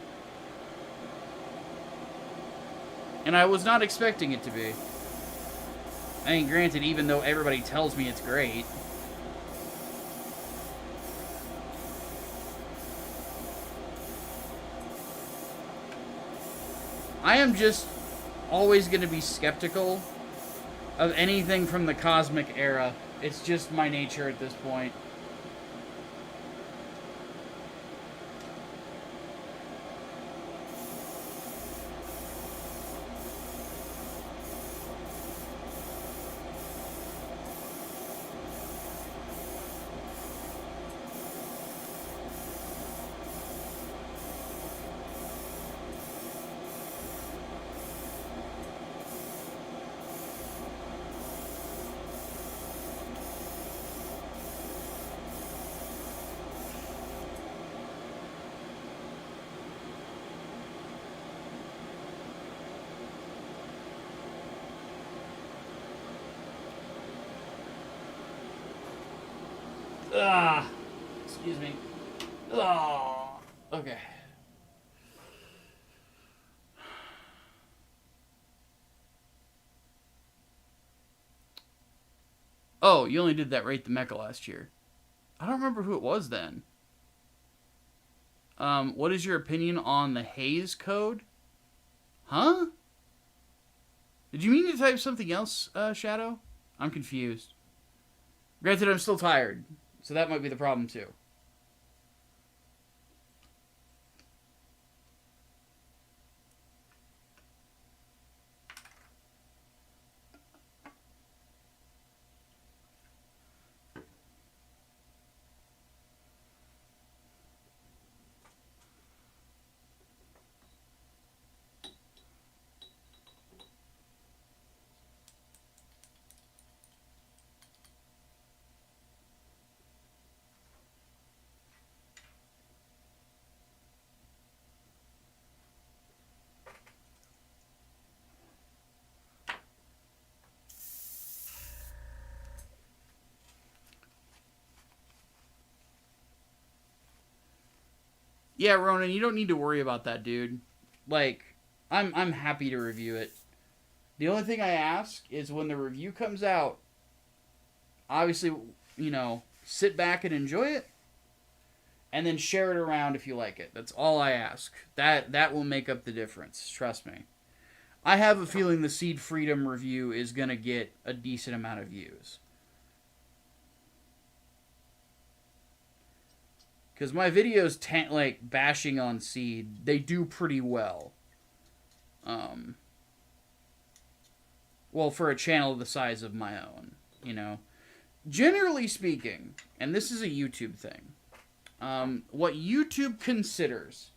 S3: And I was not expecting it to be. I mean, granted, even though everybody tells me it's great. I am just always going to be skeptical of anything from the Cosmic era. It's just my nature at this point. Excuse me. Okay. Oh, you only did that Rate the Mecha last year. I don't remember who it was then. What is your opinion on the Haze code? Huh? Did you mean to type something else, Shadow? I'm confused. Granted, I'm still tired, so that might be the problem too. Yeah, Ronan, you don't need to worry about that, dude. Like, I'm happy to review it. The only thing I ask is when the review comes out, obviously, you know, sit back and enjoy it, and then share it around if you like it. That's all I ask. That will make up the difference, trust me. I have a feeling the Seed Freedom review is going to get a decent amount of views. Because my videos, like, bashing on Seed, they do pretty well. Well, for a channel the size of my own, you know. Generally speaking, and this is a YouTube thing, what YouTube considers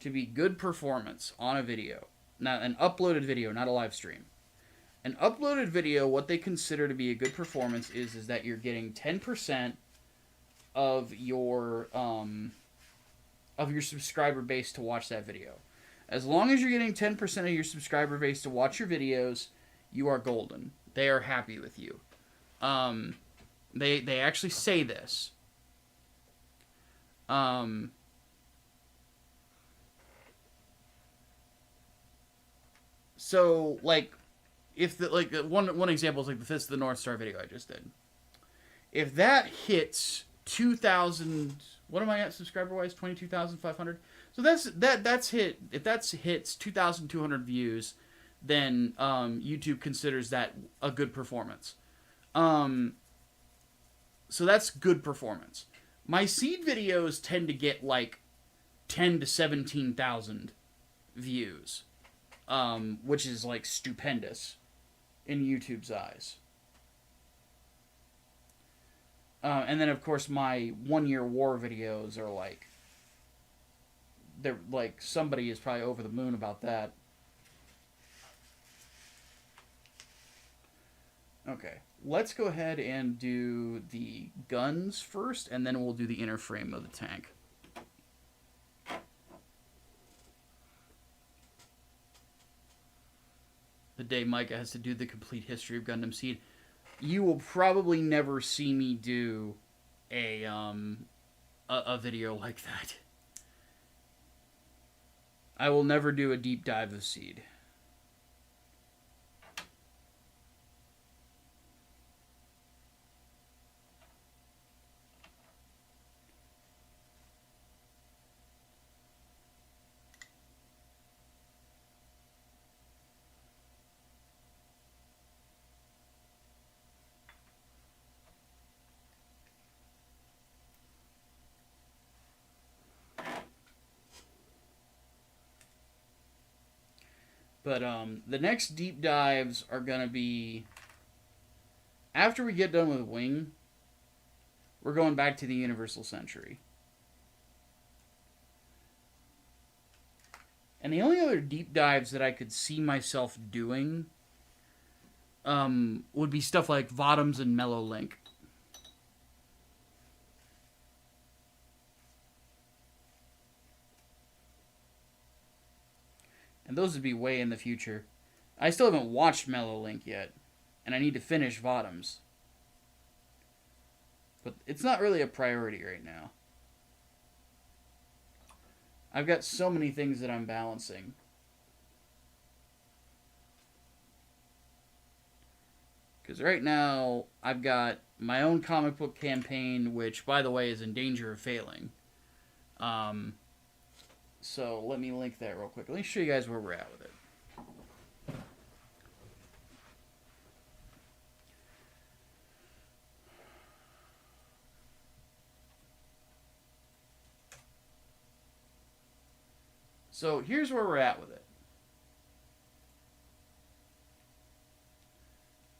S3: to be good performance on a video, not an uploaded video, not a live stream. An uploaded video, what they consider to be a good performance is that you're getting 10% of your subscriber base to watch that video. As long as you're getting 10% of your subscriber base to watch your videos, you are golden. They are happy with you. They actually say this. So like, if the one example is like the Fist of the North Star video I just did. If that hits 2,000, what am I at subscriber wise? 22,500. So that's hit. If that hits 2,200 views, then YouTube considers that a good performance. So that's good performance. My seed videos tend to get like 10 to 17,000 views, which is like stupendous in YouTube's eyes. And then of course my 1 year war videos are like, they're like, somebody is probably over the moon about that. Okay, let's go ahead and do the guns first, and then we'll do the inner frame of the tank. The day Micah has to do the complete history of Gundam Seed. You will probably never see me do a video like that. I will never do a deep dive of Seed. But the next deep dives are going to be, after we get done with Wing, we're going back to the Universal Century. And the only other deep dives that I could see myself doing would be stuff like Votoms and Mellow Link. And those would be way in the future. I still haven't watched Mellow Link yet, and I need to finish Votoms. But it's not really a priority right now. I've got so many things that I'm balancing. Because right now, I've got my own comic book campaign, which, by the way, is in danger of failing. So let me link that real quick. Let me show you guys where we're at with it. So here's where we're at with it.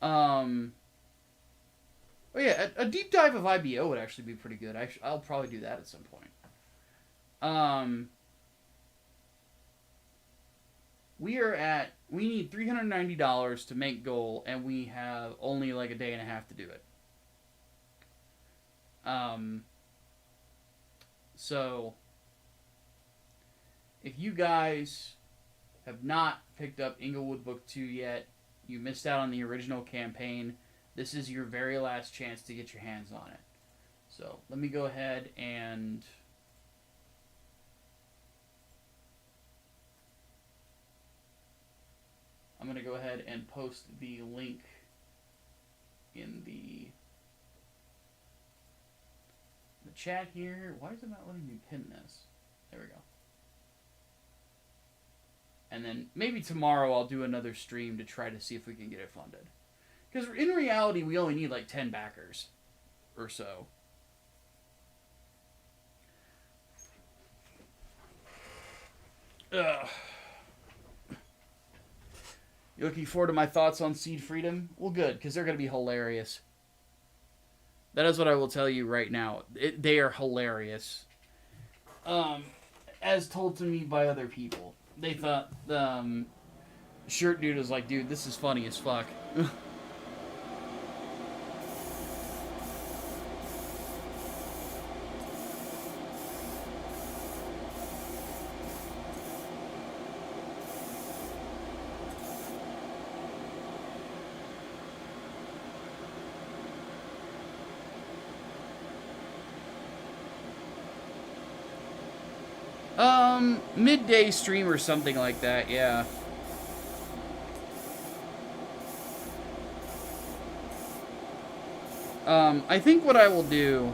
S3: Oh yeah, a deep dive of IBO would actually be pretty good. I'll probably do that at some point. We need $390 to make goal, and we have only like a day and a half to do it. So, if you guys have not picked up Englewood Book 2 yet, you missed out on the original campaign. This is your very last chance to get your hands on it. So, let me go ahead and I'm going to go ahead and post the link in the chat here. Why is it not letting me pin this? There we go. And then maybe tomorrow I'll do another stream to try to see if we can get it funded. Because in reality, we only need like 10 backers or so. Ugh. You looking forward to my thoughts on Seed Freedom? Well, good, because they're going to be hilarious. That is what I will tell you right now. They are hilarious. As told to me by other people. They thought the shirt dude was like, dude, this is funny as fuck. Midday stream or something like that, yeah. I think what I will do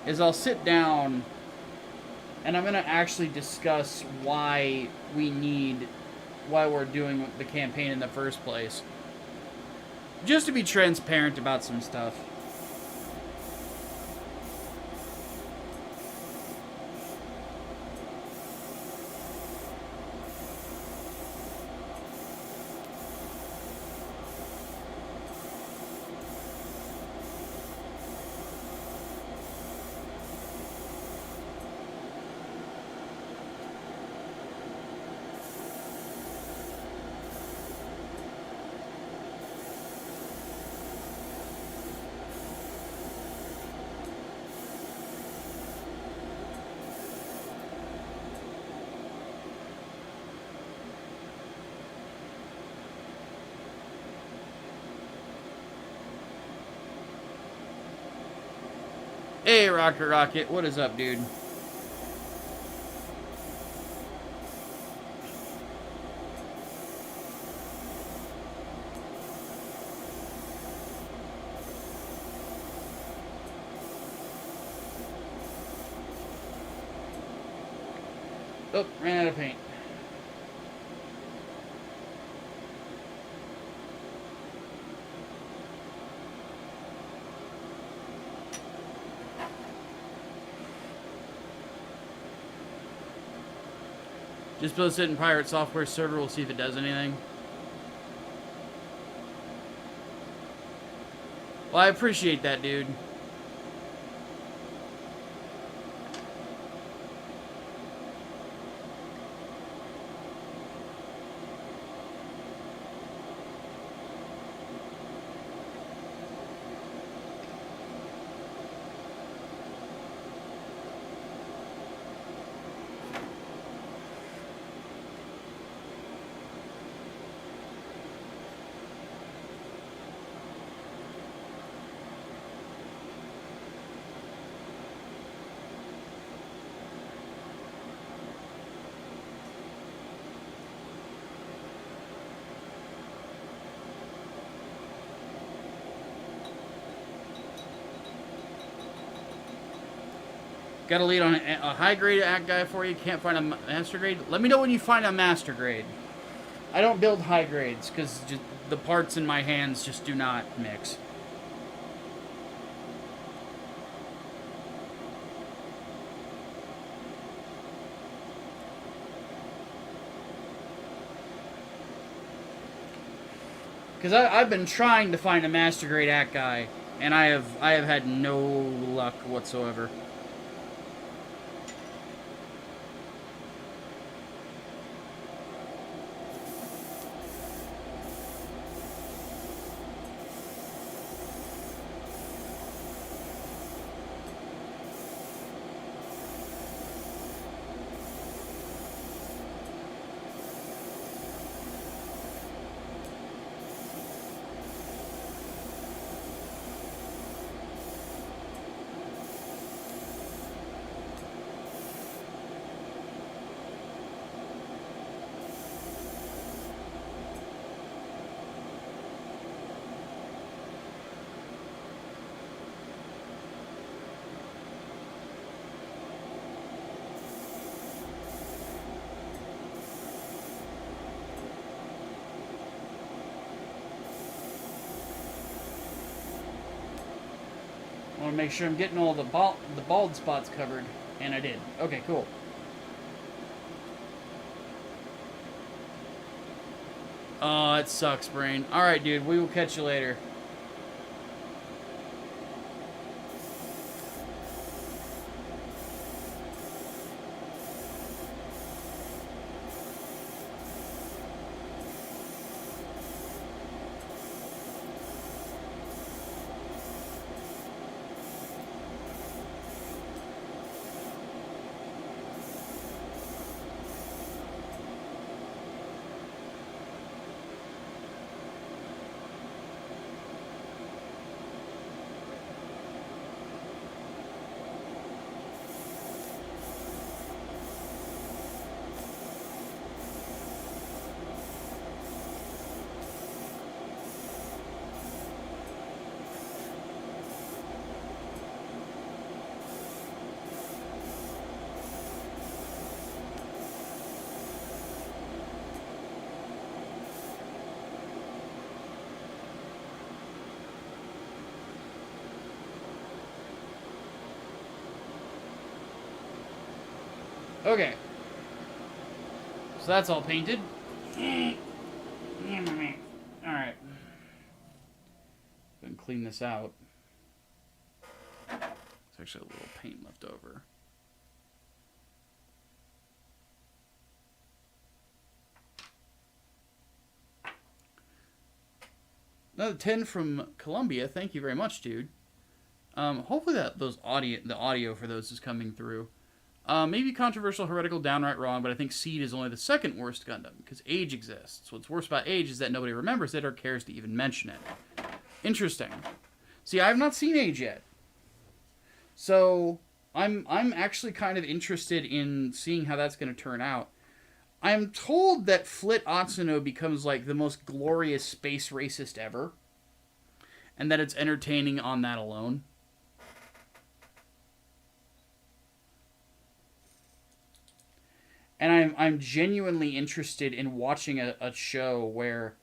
S3: is I'll sit down and I'm gonna actually discuss why we're doing the campaign in the first place. Just to be transparent about some stuff. Hey, Rocket, what is up, dude? Oh, ran out of paint. Just post it in Pirate Software server, we'll see if it does anything. Well, I appreciate that, dude. Got a lead on a high grade act guy for you. Can't find a master grade. Let me know when you find a master grade. I don't build high grades because the parts in my hands just do not mix. Because I've been trying to find a master grade act guy, and I have had no luck whatsoever. I want to make sure I'm getting all the bald spots covered, and I did. Okay, cool. Oh, it sucks, brain. Alright, dude, we will catch you later. Okay. So that's all painted. Alright. Go and clean this out. There's actually a little paint left over. Another 10 from Columbia. Thank you very much, dude. Hopefully the audio for those is coming through. Maybe controversial, heretical, downright wrong, but I think Seed is only the second worst Gundam, because Age exists. What's worse about Age is that nobody remembers it or cares to even mention it. Interesting. See, I have not seen Age yet. So, I'm actually kind of interested in seeing how that's going to turn out. I'm told that Flit Atsuno becomes, like, the most glorious space racist ever. And that it's entertaining on that alone. And I'm genuinely interested in watching a show where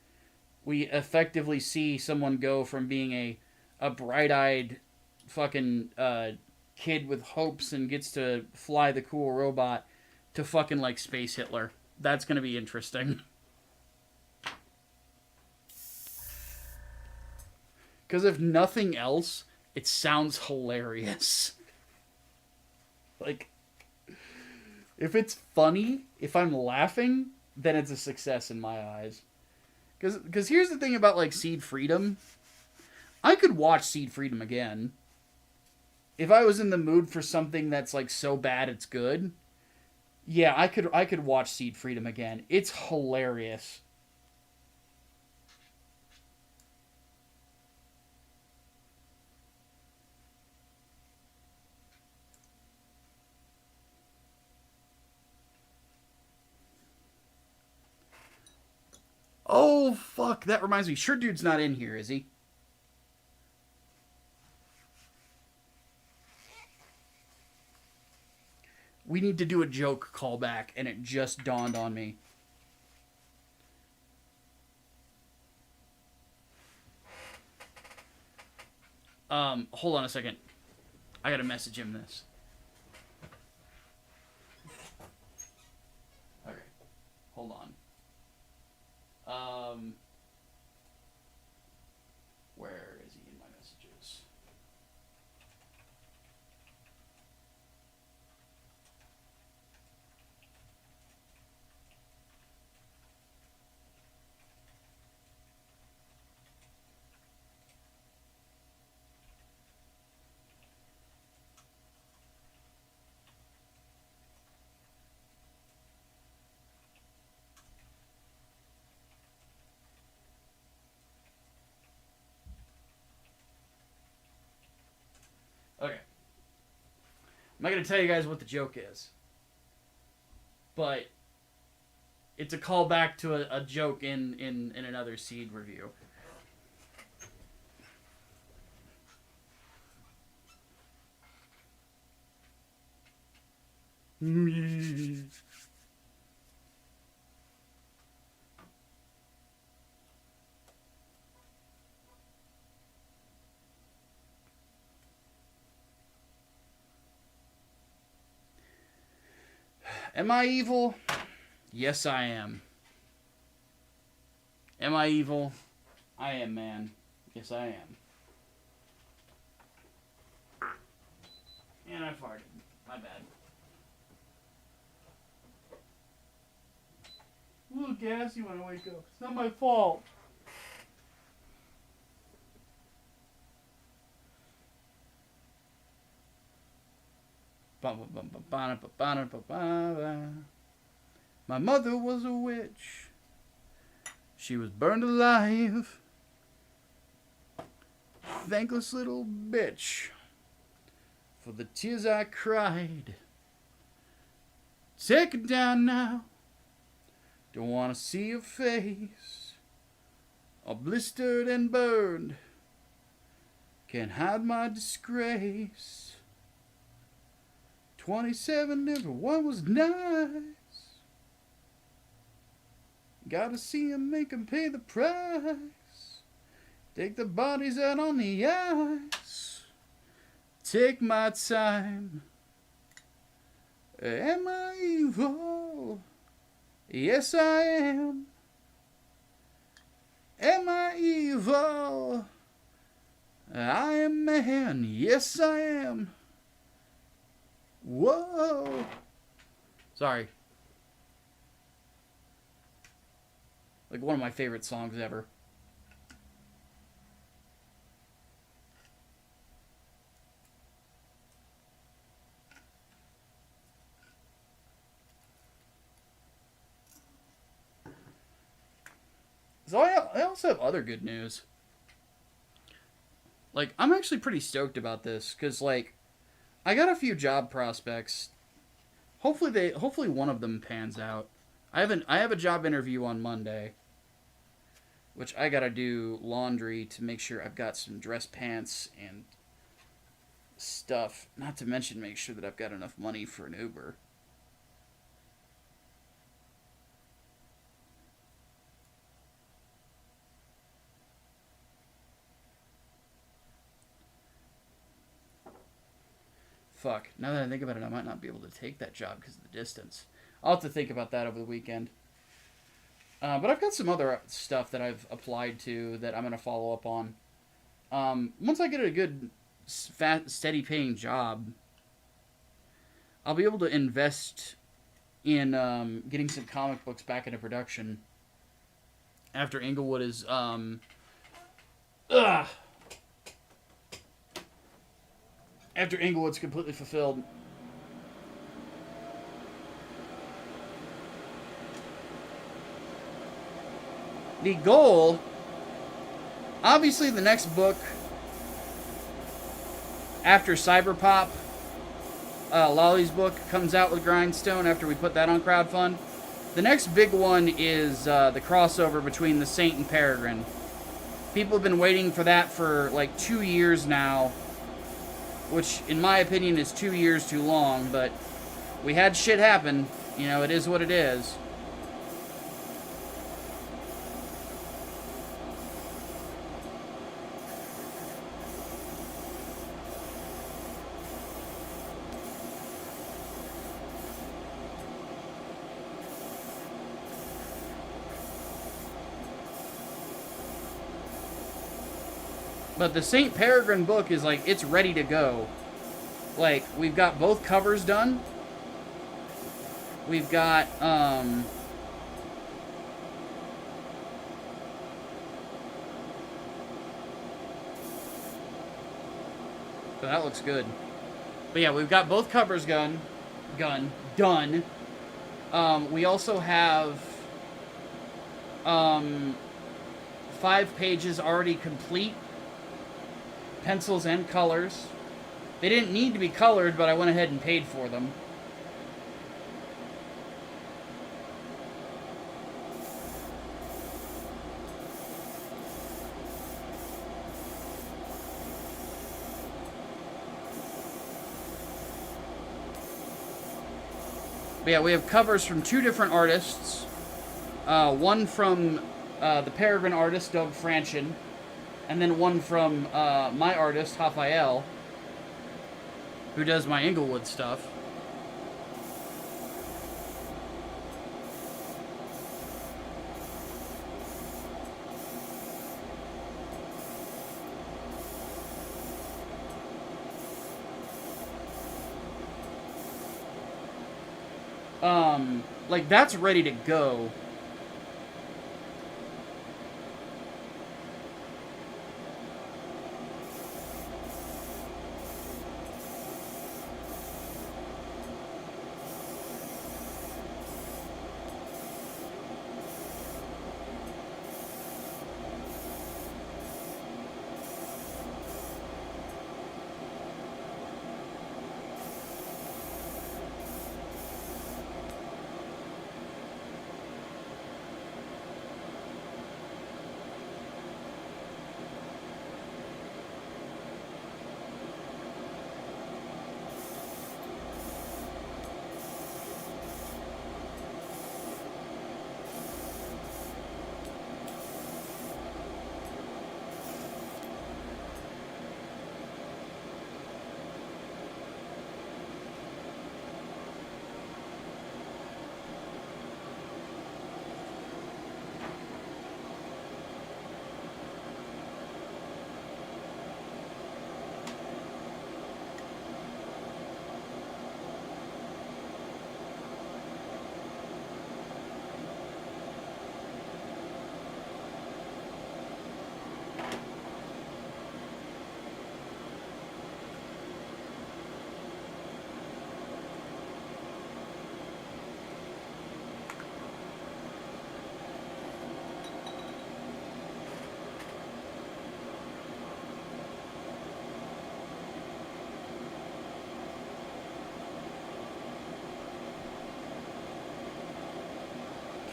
S3: we effectively see someone go from being a bright-eyed fucking kid with hopes and gets to fly the cool robot to fucking, like, Space Hitler. That's going to be interesting. Because if nothing else, it sounds hilarious. Like, if it's funny, if I'm laughing, then it's a success in my eyes. Because here's the thing about, like, Seed Freedom. I could watch Seed Freedom again. If I was in the mood for something that's, like, so bad it's good. Yeah, I could watch Seed Freedom again. It's hilarious. Oh, fuck. That reminds me. Sure Dude's not in here, is he? We need to do a joke callback, and it just dawned on me. Hold on a second. I gotta message him this. Okay. Hold on. Where is he in my messages? Okay. I'm not going to tell you guys what the joke is. But it's a callback to a joke in another Seed review. Am I evil? Yes, I am. Am I evil? I am, man. Yes, I am. And I farted. My bad. A little gassy when I wake up. It's not my fault. My mother was a witch. She was burned alive. Thankless little bitch. For the tears I cried. Take it down now. Don't want to see your face. All blistered and burned. Can't hide my disgrace. 27, everyone was nice. Gotta see him, make him pay the price. Take the bodies out on the ice. Take my time. Am I evil? Yes, I am. Am I evil? I am man. Yes, I am. Whoa. Sorry. Like one of my favorite songs ever. So I also have other good news. Like, I'm actually pretty stoked about this, because, like, I got a few job prospects. Hopefully one of them pans out. I have a job interview on Monday, which I gotta do laundry to make sure I've got some dress pants and stuff. Not to mention make sure that I've got enough money for an Uber. Fuck. Now that I think about it, I might not be able to take that job because of the distance. I'll have to think about that over the weekend. But I've got some other stuff that I've applied to that I'm going to follow up on. Once I get a good, steady paying job, I'll be able to invest in getting some comic books back into production after Englewood is... After Englewood's completely fulfilled. The goal... Obviously, the next book after Cyberpop, Lolly's book, comes out with Grindstone after we put that on crowdfund. The next big one is the crossover between the Saint and Peregrine. People have been waiting for that for like 2 years now, which in my opinion is 2 years too long, but we had shit happen. You know, it is what it is. But the St. Peregrine book is like, it's ready to go. Like, we've got both covers done. We've got, so that looks good. But yeah, we've got both covers done. We also have, 5 pages already complete. Pencils and colors. They didn't need to be colored, but I went ahead and paid for them. But yeah, we have covers from 2 different artists. One from the Peregrine artist, Doug Franchen, and then one from my artist, Raphael, who does my Englewood stuff. Like, that's ready to go.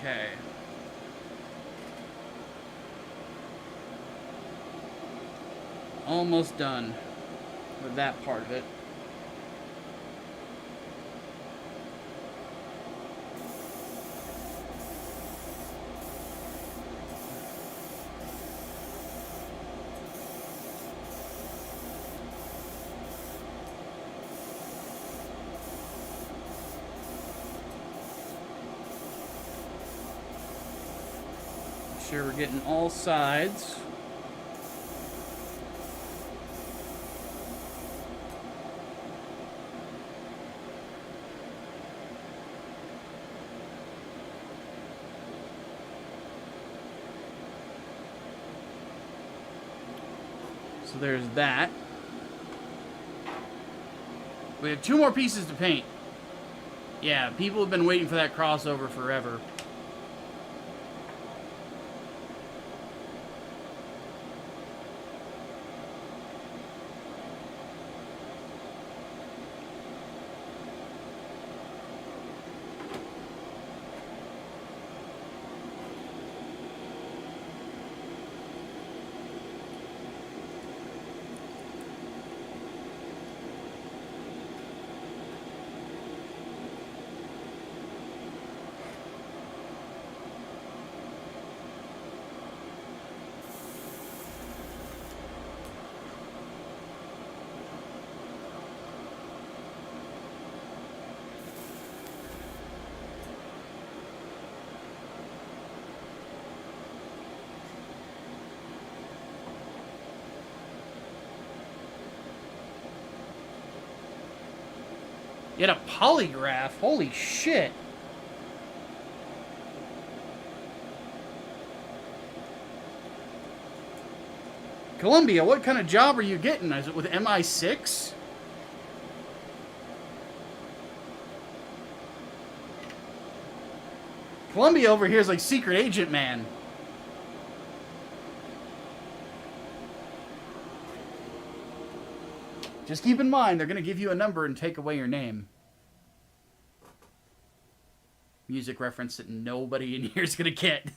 S3: Okay. Almost done with that part of it. Sure we're getting all sides. So there's that. We have 2 more pieces to paint. Yeah, people have been waiting for that crossover forever. Get a polygraph? Holy shit. Columbia, what kind of job are you getting? Is it with MI6? Columbia over here is like secret agent man. Just keep in mind, they're going to give you a number and take away your name. Music reference that nobody in here is going to get.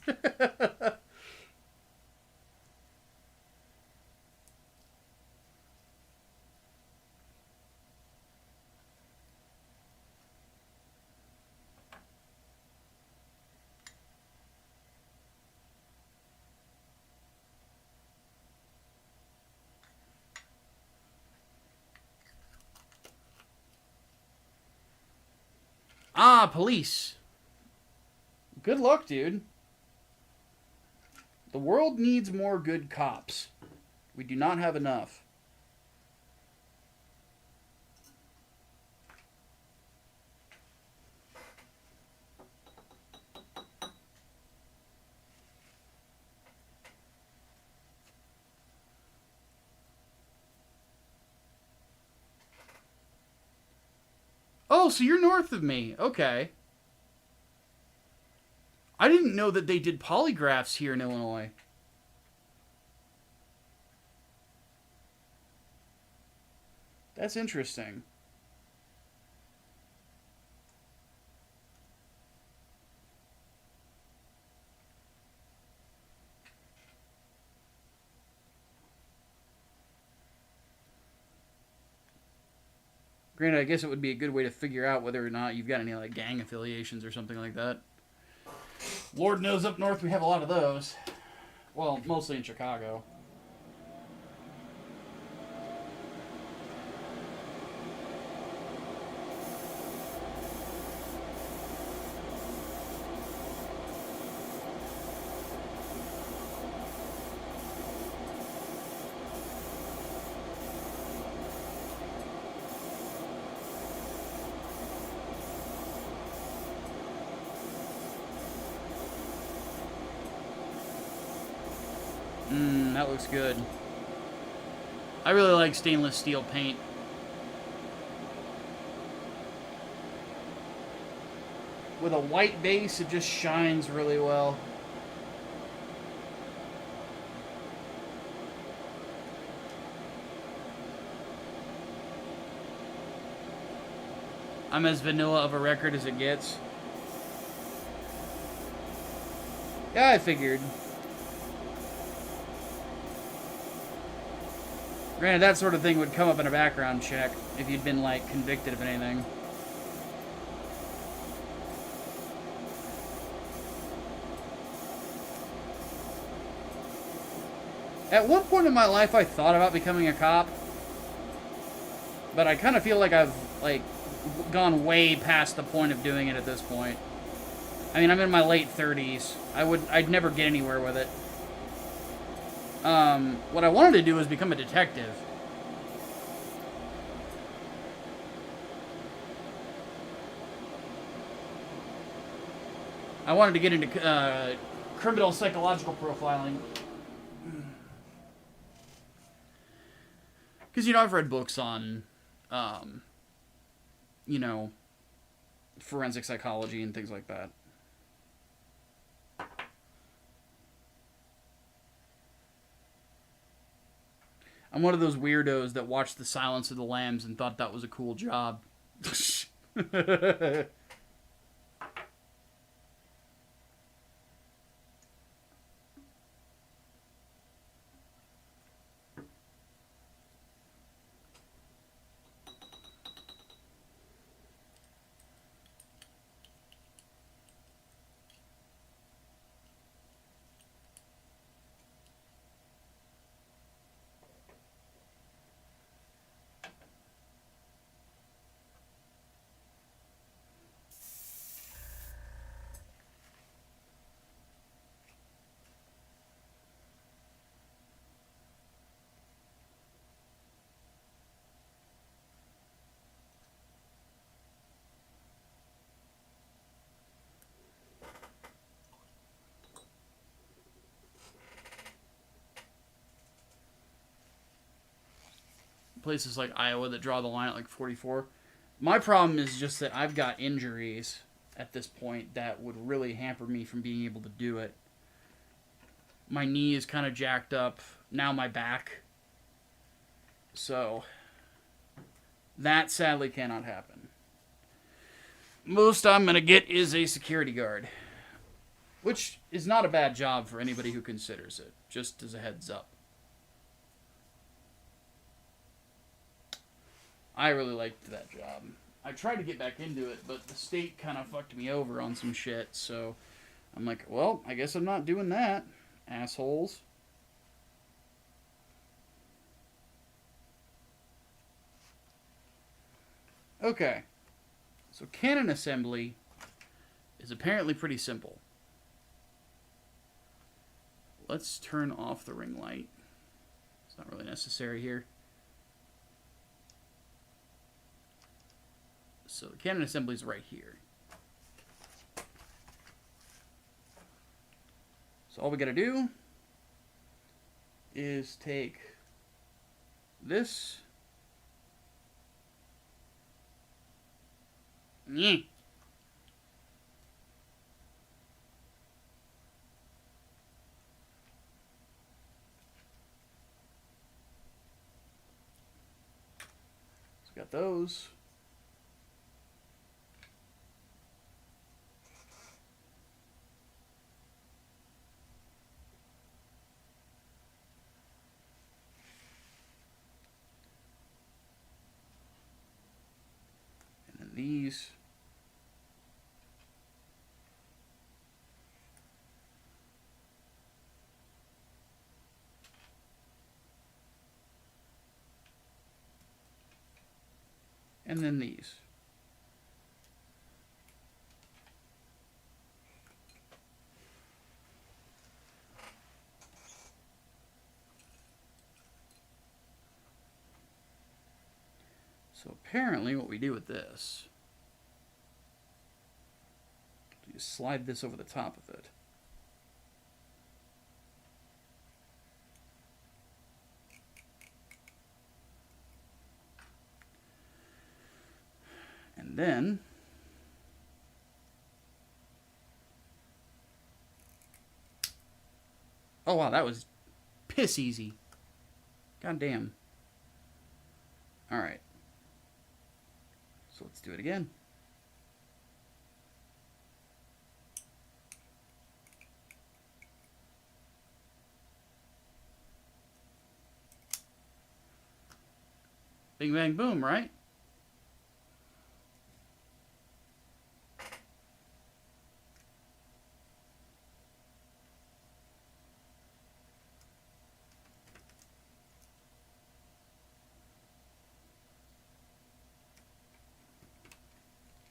S3: Ah, police. Good luck, dude. The world needs more good cops. We do not have enough. Oh, so you're north of me. Okay. I didn't know that they did polygraphs here in Illinois. That's interesting. Granted, I guess it would be a good way to figure out whether or not you've got any like gang affiliations or something like that. Lord knows up north we have a lot of those. Well, mostly in Chicago. That looks good. I really like stainless steel paint. With a white base, it just shines really well. I'm as vanilla of a record as it gets. Yeah, I figured. Granted, that sort of thing would come up in a background check if you'd been, like, convicted of anything. At one point in my life, I thought about becoming a cop. But I kind of feel like I've, like, gone way past the point of doing it at this point. I mean, I'm in my late 30s. I'd never get anywhere with it. What I wanted to do was become a detective. I wanted to get into criminal psychological profiling. Because, you know, I've read books on, you know, forensic psychology and things like that. I'm one of those weirdos that watched The Silence of the Lambs and thought that was a cool job. Places like Iowa that draw the line at like 44. My problem is just that I've got injuries at this point that would really hamper me from being able to do it. My knee is kind of jacked up. Now my back. So, that sadly cannot happen. Most I'm going to get is a security guard. Which is not a bad job for anybody who considers it. Just as a heads up. I really liked that job. I tried to get back into it, but the state kind of fucked me over on some shit, so I'm like, well, I guess I'm not doing that, assholes. Okay. So cannon assembly is apparently pretty simple. Let's turn off the ring light. It's not really necessary here. So the cannon assembly is right here. So all we gotta do is take this. Yeah. So we got those. These. And then these. So apparently what we do with this, you slide this over the top of it. And then oh wow, that was piss easy. God damn. Alright. So let's do it again. Bing, bang, boom, right?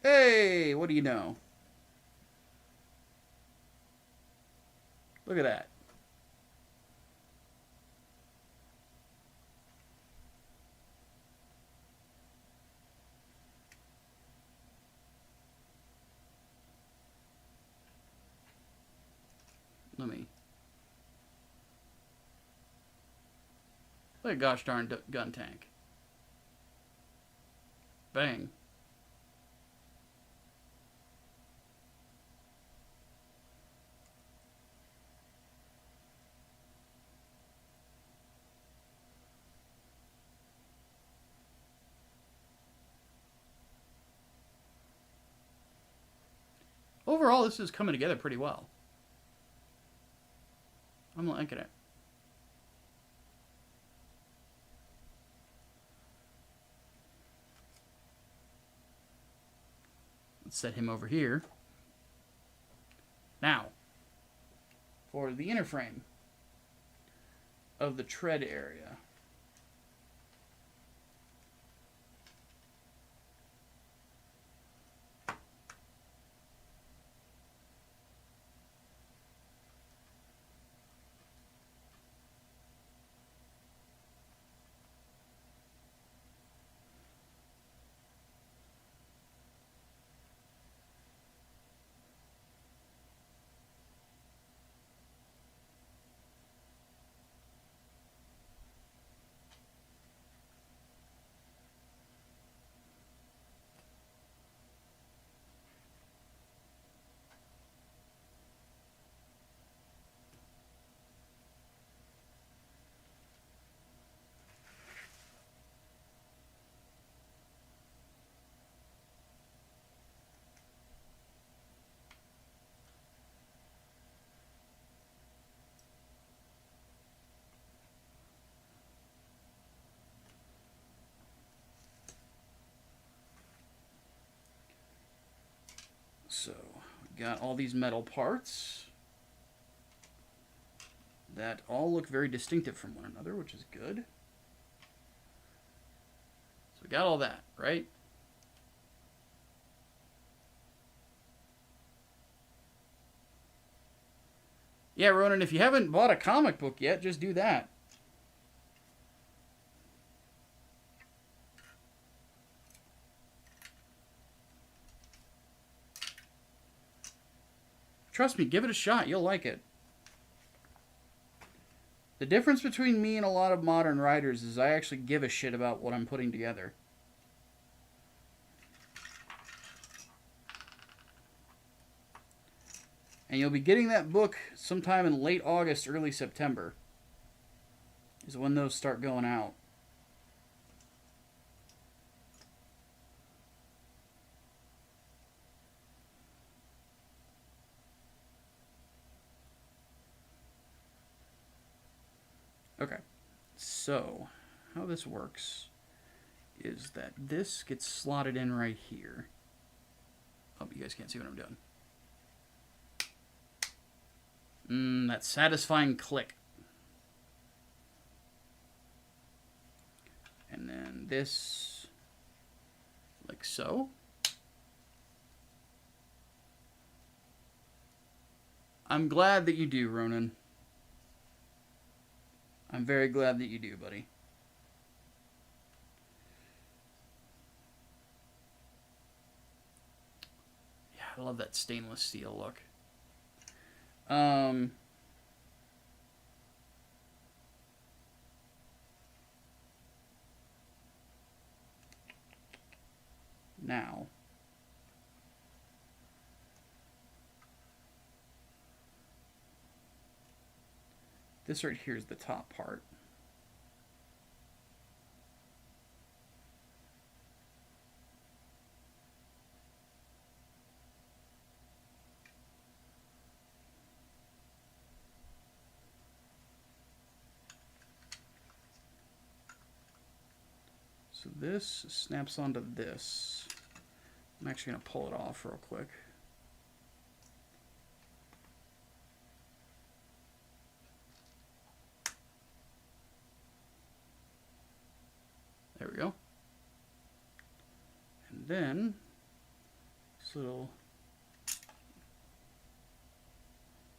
S3: Hey, what do you know? Look at that. Let me. Look at gosh darn Guntank. Bang. Overall, this is coming together pretty well. I'm liking it. Let's set him over here. Now, for the inner frame of the tread area. So, we got all these metal parts that all look very distinctive from one another, which is good. So we got all that, right? Yeah, Ronan, if you haven't bought a comic book yet, just do that. Trust me, give it a shot. You'll like it. The difference between me and a lot of modern writers is I actually give a shit about what I'm putting together. And you'll be getting that book sometime in late August, early September. Is when those start going out. Okay, so how this works is that this gets slotted in right here. Oh, you guys can't see what I'm doing. That satisfying click. And then this, like so. I'm glad that you do, Ronan. I'm very glad that you do, buddy. Yeah, I love that stainless steel look. Now, this right here is the top part. So this snaps onto this. I'm actually going to pull it off real quick. There we go. And then this little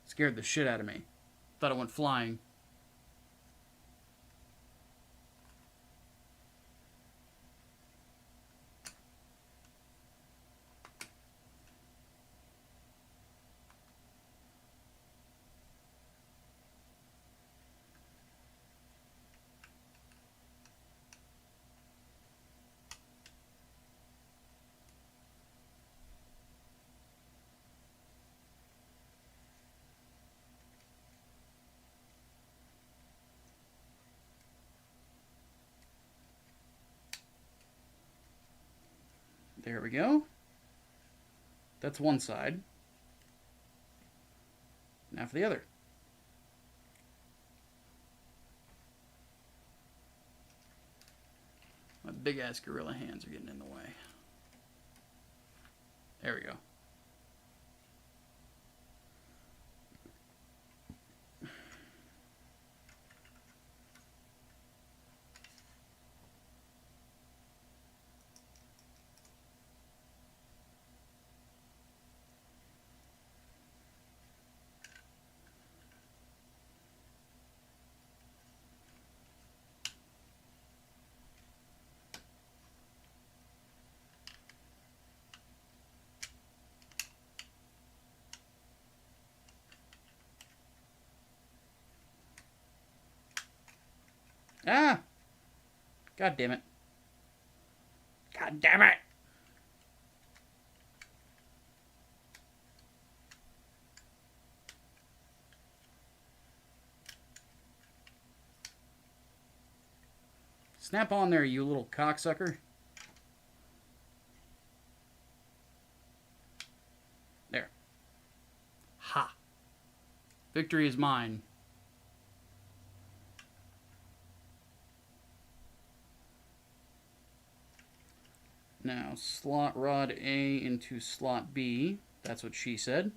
S3: scared the shit out of me. Thought it went flying. There we go. That's one side. Now for the other. My big-ass gorilla hands are getting in the way. There we go. Ah! God damn it. God damn it! Snap on there, you little cocksucker. There. Ha! Victory is mine. Now, slot rod A into slot B. That's what she said.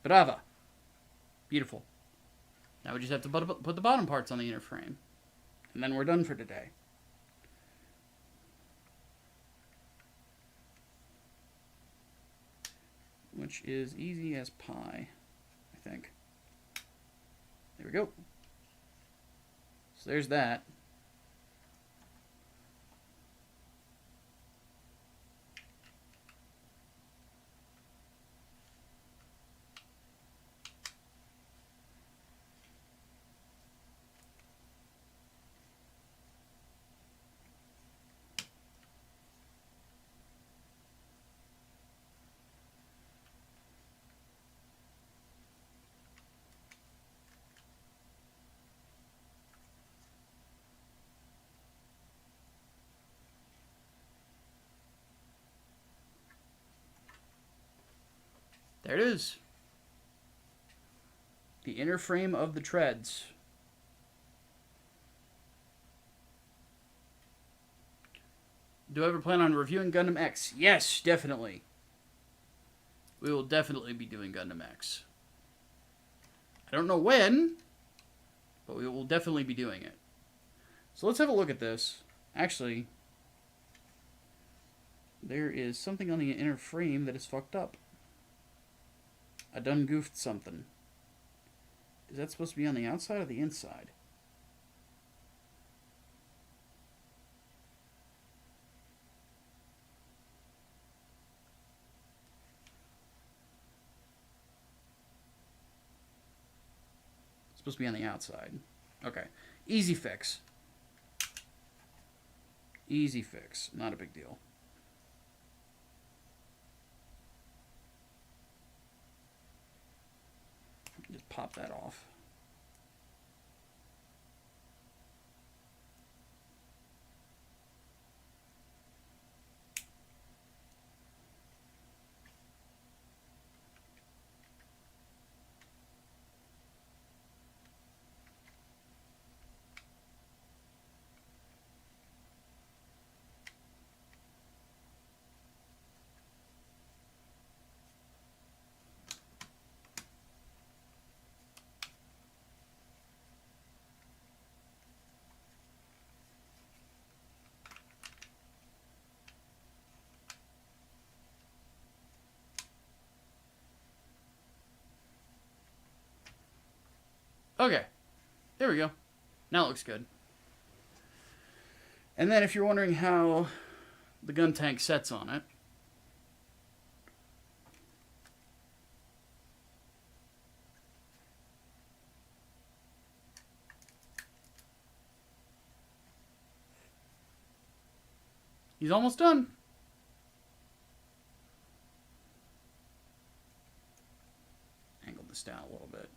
S3: Brava. Beautiful. Now we just have to put the bottom parts on the inner frame. And then we're done for today. Which is easy as pie, I think. There we go. So there's that. There it is. The inner frame of the treads. Do I ever plan on reviewing Gundam X? Yes, definitely. We will definitely be doing Gundam X. I don't know when, but we will definitely be doing it. So let's have a look at this. Actually, there is something on the inner frame that is fucked up. I done goofed something. Is that supposed to be on the outside or the inside? It's supposed to be on the outside. Okay. Easy fix. Easy fix. Not a big deal. pop that off. Okay, there we go. Now it looks good. And then if you're wondering how the Guntank sets on it, he's almost done. Angle this down a little bit.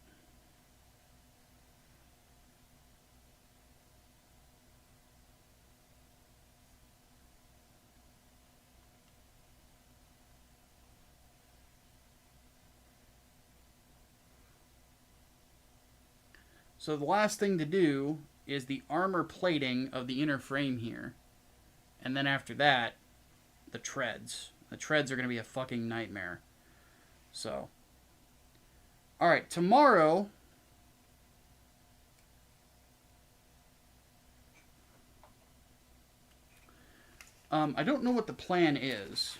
S3: So the last thing to do is the armor plating of the inner frame here. And then after that, the treads. The treads are going to be a fucking nightmare. So. Alright, tomorrow. I don't know what the plan is.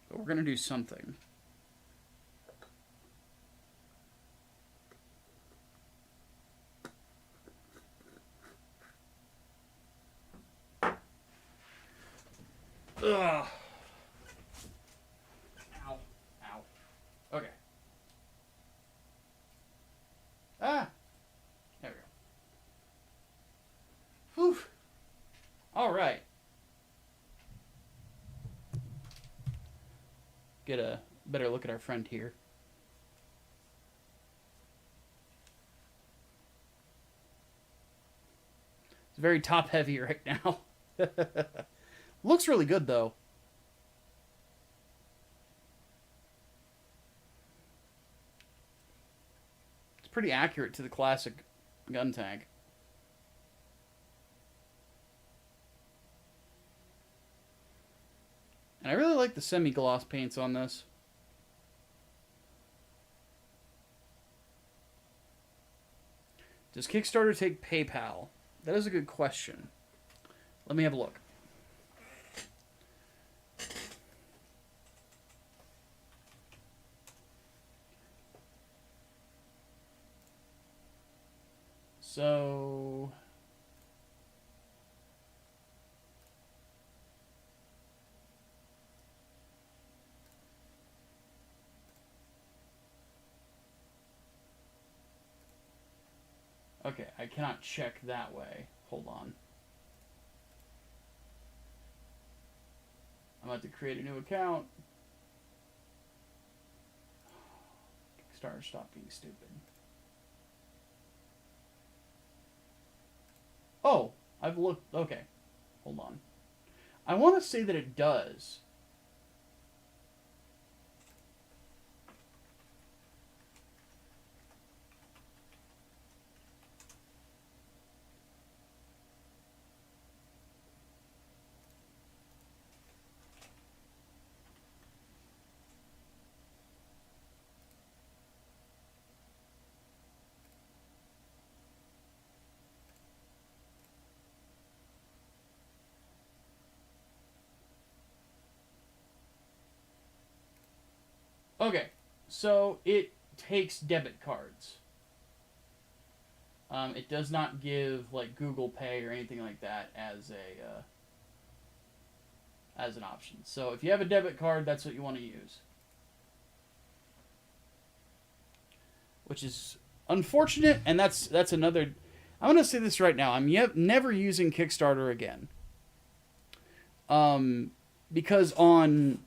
S3: But we're going to do something. Ugh. Ow. Ow. Okay. Ah. There we go. Whew. All right. Get a better look at our friend here. It's very top heavy right now. Looks really good though. It's pretty accurate to the classic Guntank. And I really like the semi-gloss paints on this. Does Kickstarter take PayPal? That is a good question. Let me have a look. So... Okay, I cannot check that way. Hold on. I'm about to create a new account. Kickstarter, stop being stupid. Oh, I've looked. Okay, hold on. I want to say that it does. Okay, so it takes debit cards. It does not give like Google Pay or anything like that as an option. So if you have a debit card, that's what you want to use. Which is unfortunate, and that's another. I'm gonna say this right now. I'm never using Kickstarter again. Because on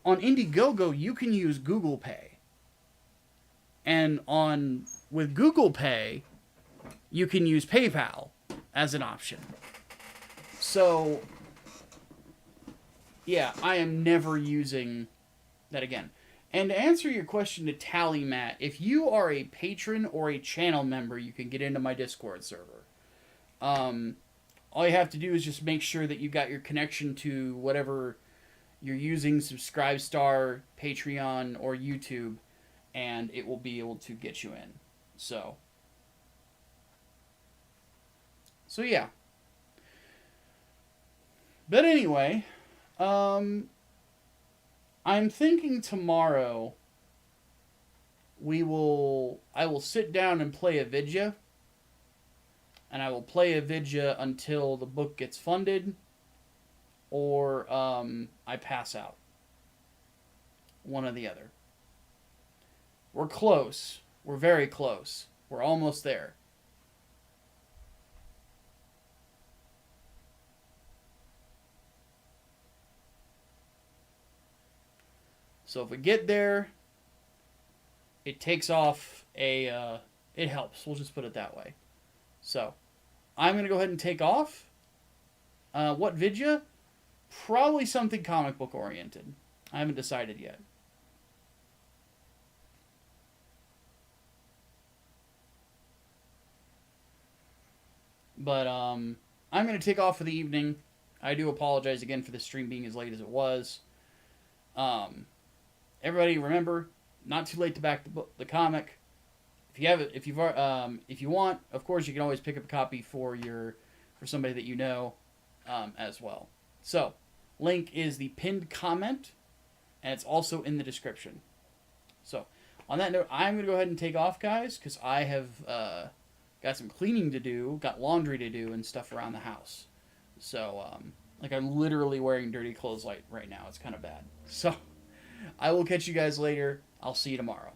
S3: Indiegogo you can use Google Pay, and with Google Pay you can use PayPal as an option. So yeah, I am never using that again. And to answer your question to Tally Matt, if you are a patron or a channel member, you can get into my Discord server. All you have to do is just make sure that you got your connection to whatever you're using, Subscribestar, Patreon, or YouTube, and it will be able to get you in. So yeah. But anyway, I'm thinking tomorrow I will sit down and play Avidya. And I will play Avidya until the book gets funded or I pass out. One or the other. We're close. We're very close. We're almost there. So if we get there, it takes off it helps. We'll just put it that way. So, I'm going to go ahead and take off. What Vidya? Probably something comic book oriented. I haven't decided yet. But, I'm going to take off for the evening. I do apologize again for the stream being as late as it was. Everybody remember, not too late to back the comic. If you want, of course, you can always pick up a copy for somebody that you know, as well. So, link is the pinned comment, and it's also in the description. So, on that note, I'm going to go ahead and take off, guys, because I have got some cleaning to do, got laundry to do, and stuff around the house. So, like, I'm literally wearing dirty clothes right now. It's kind of bad. So, I will catch you guys later. I'll see you tomorrow.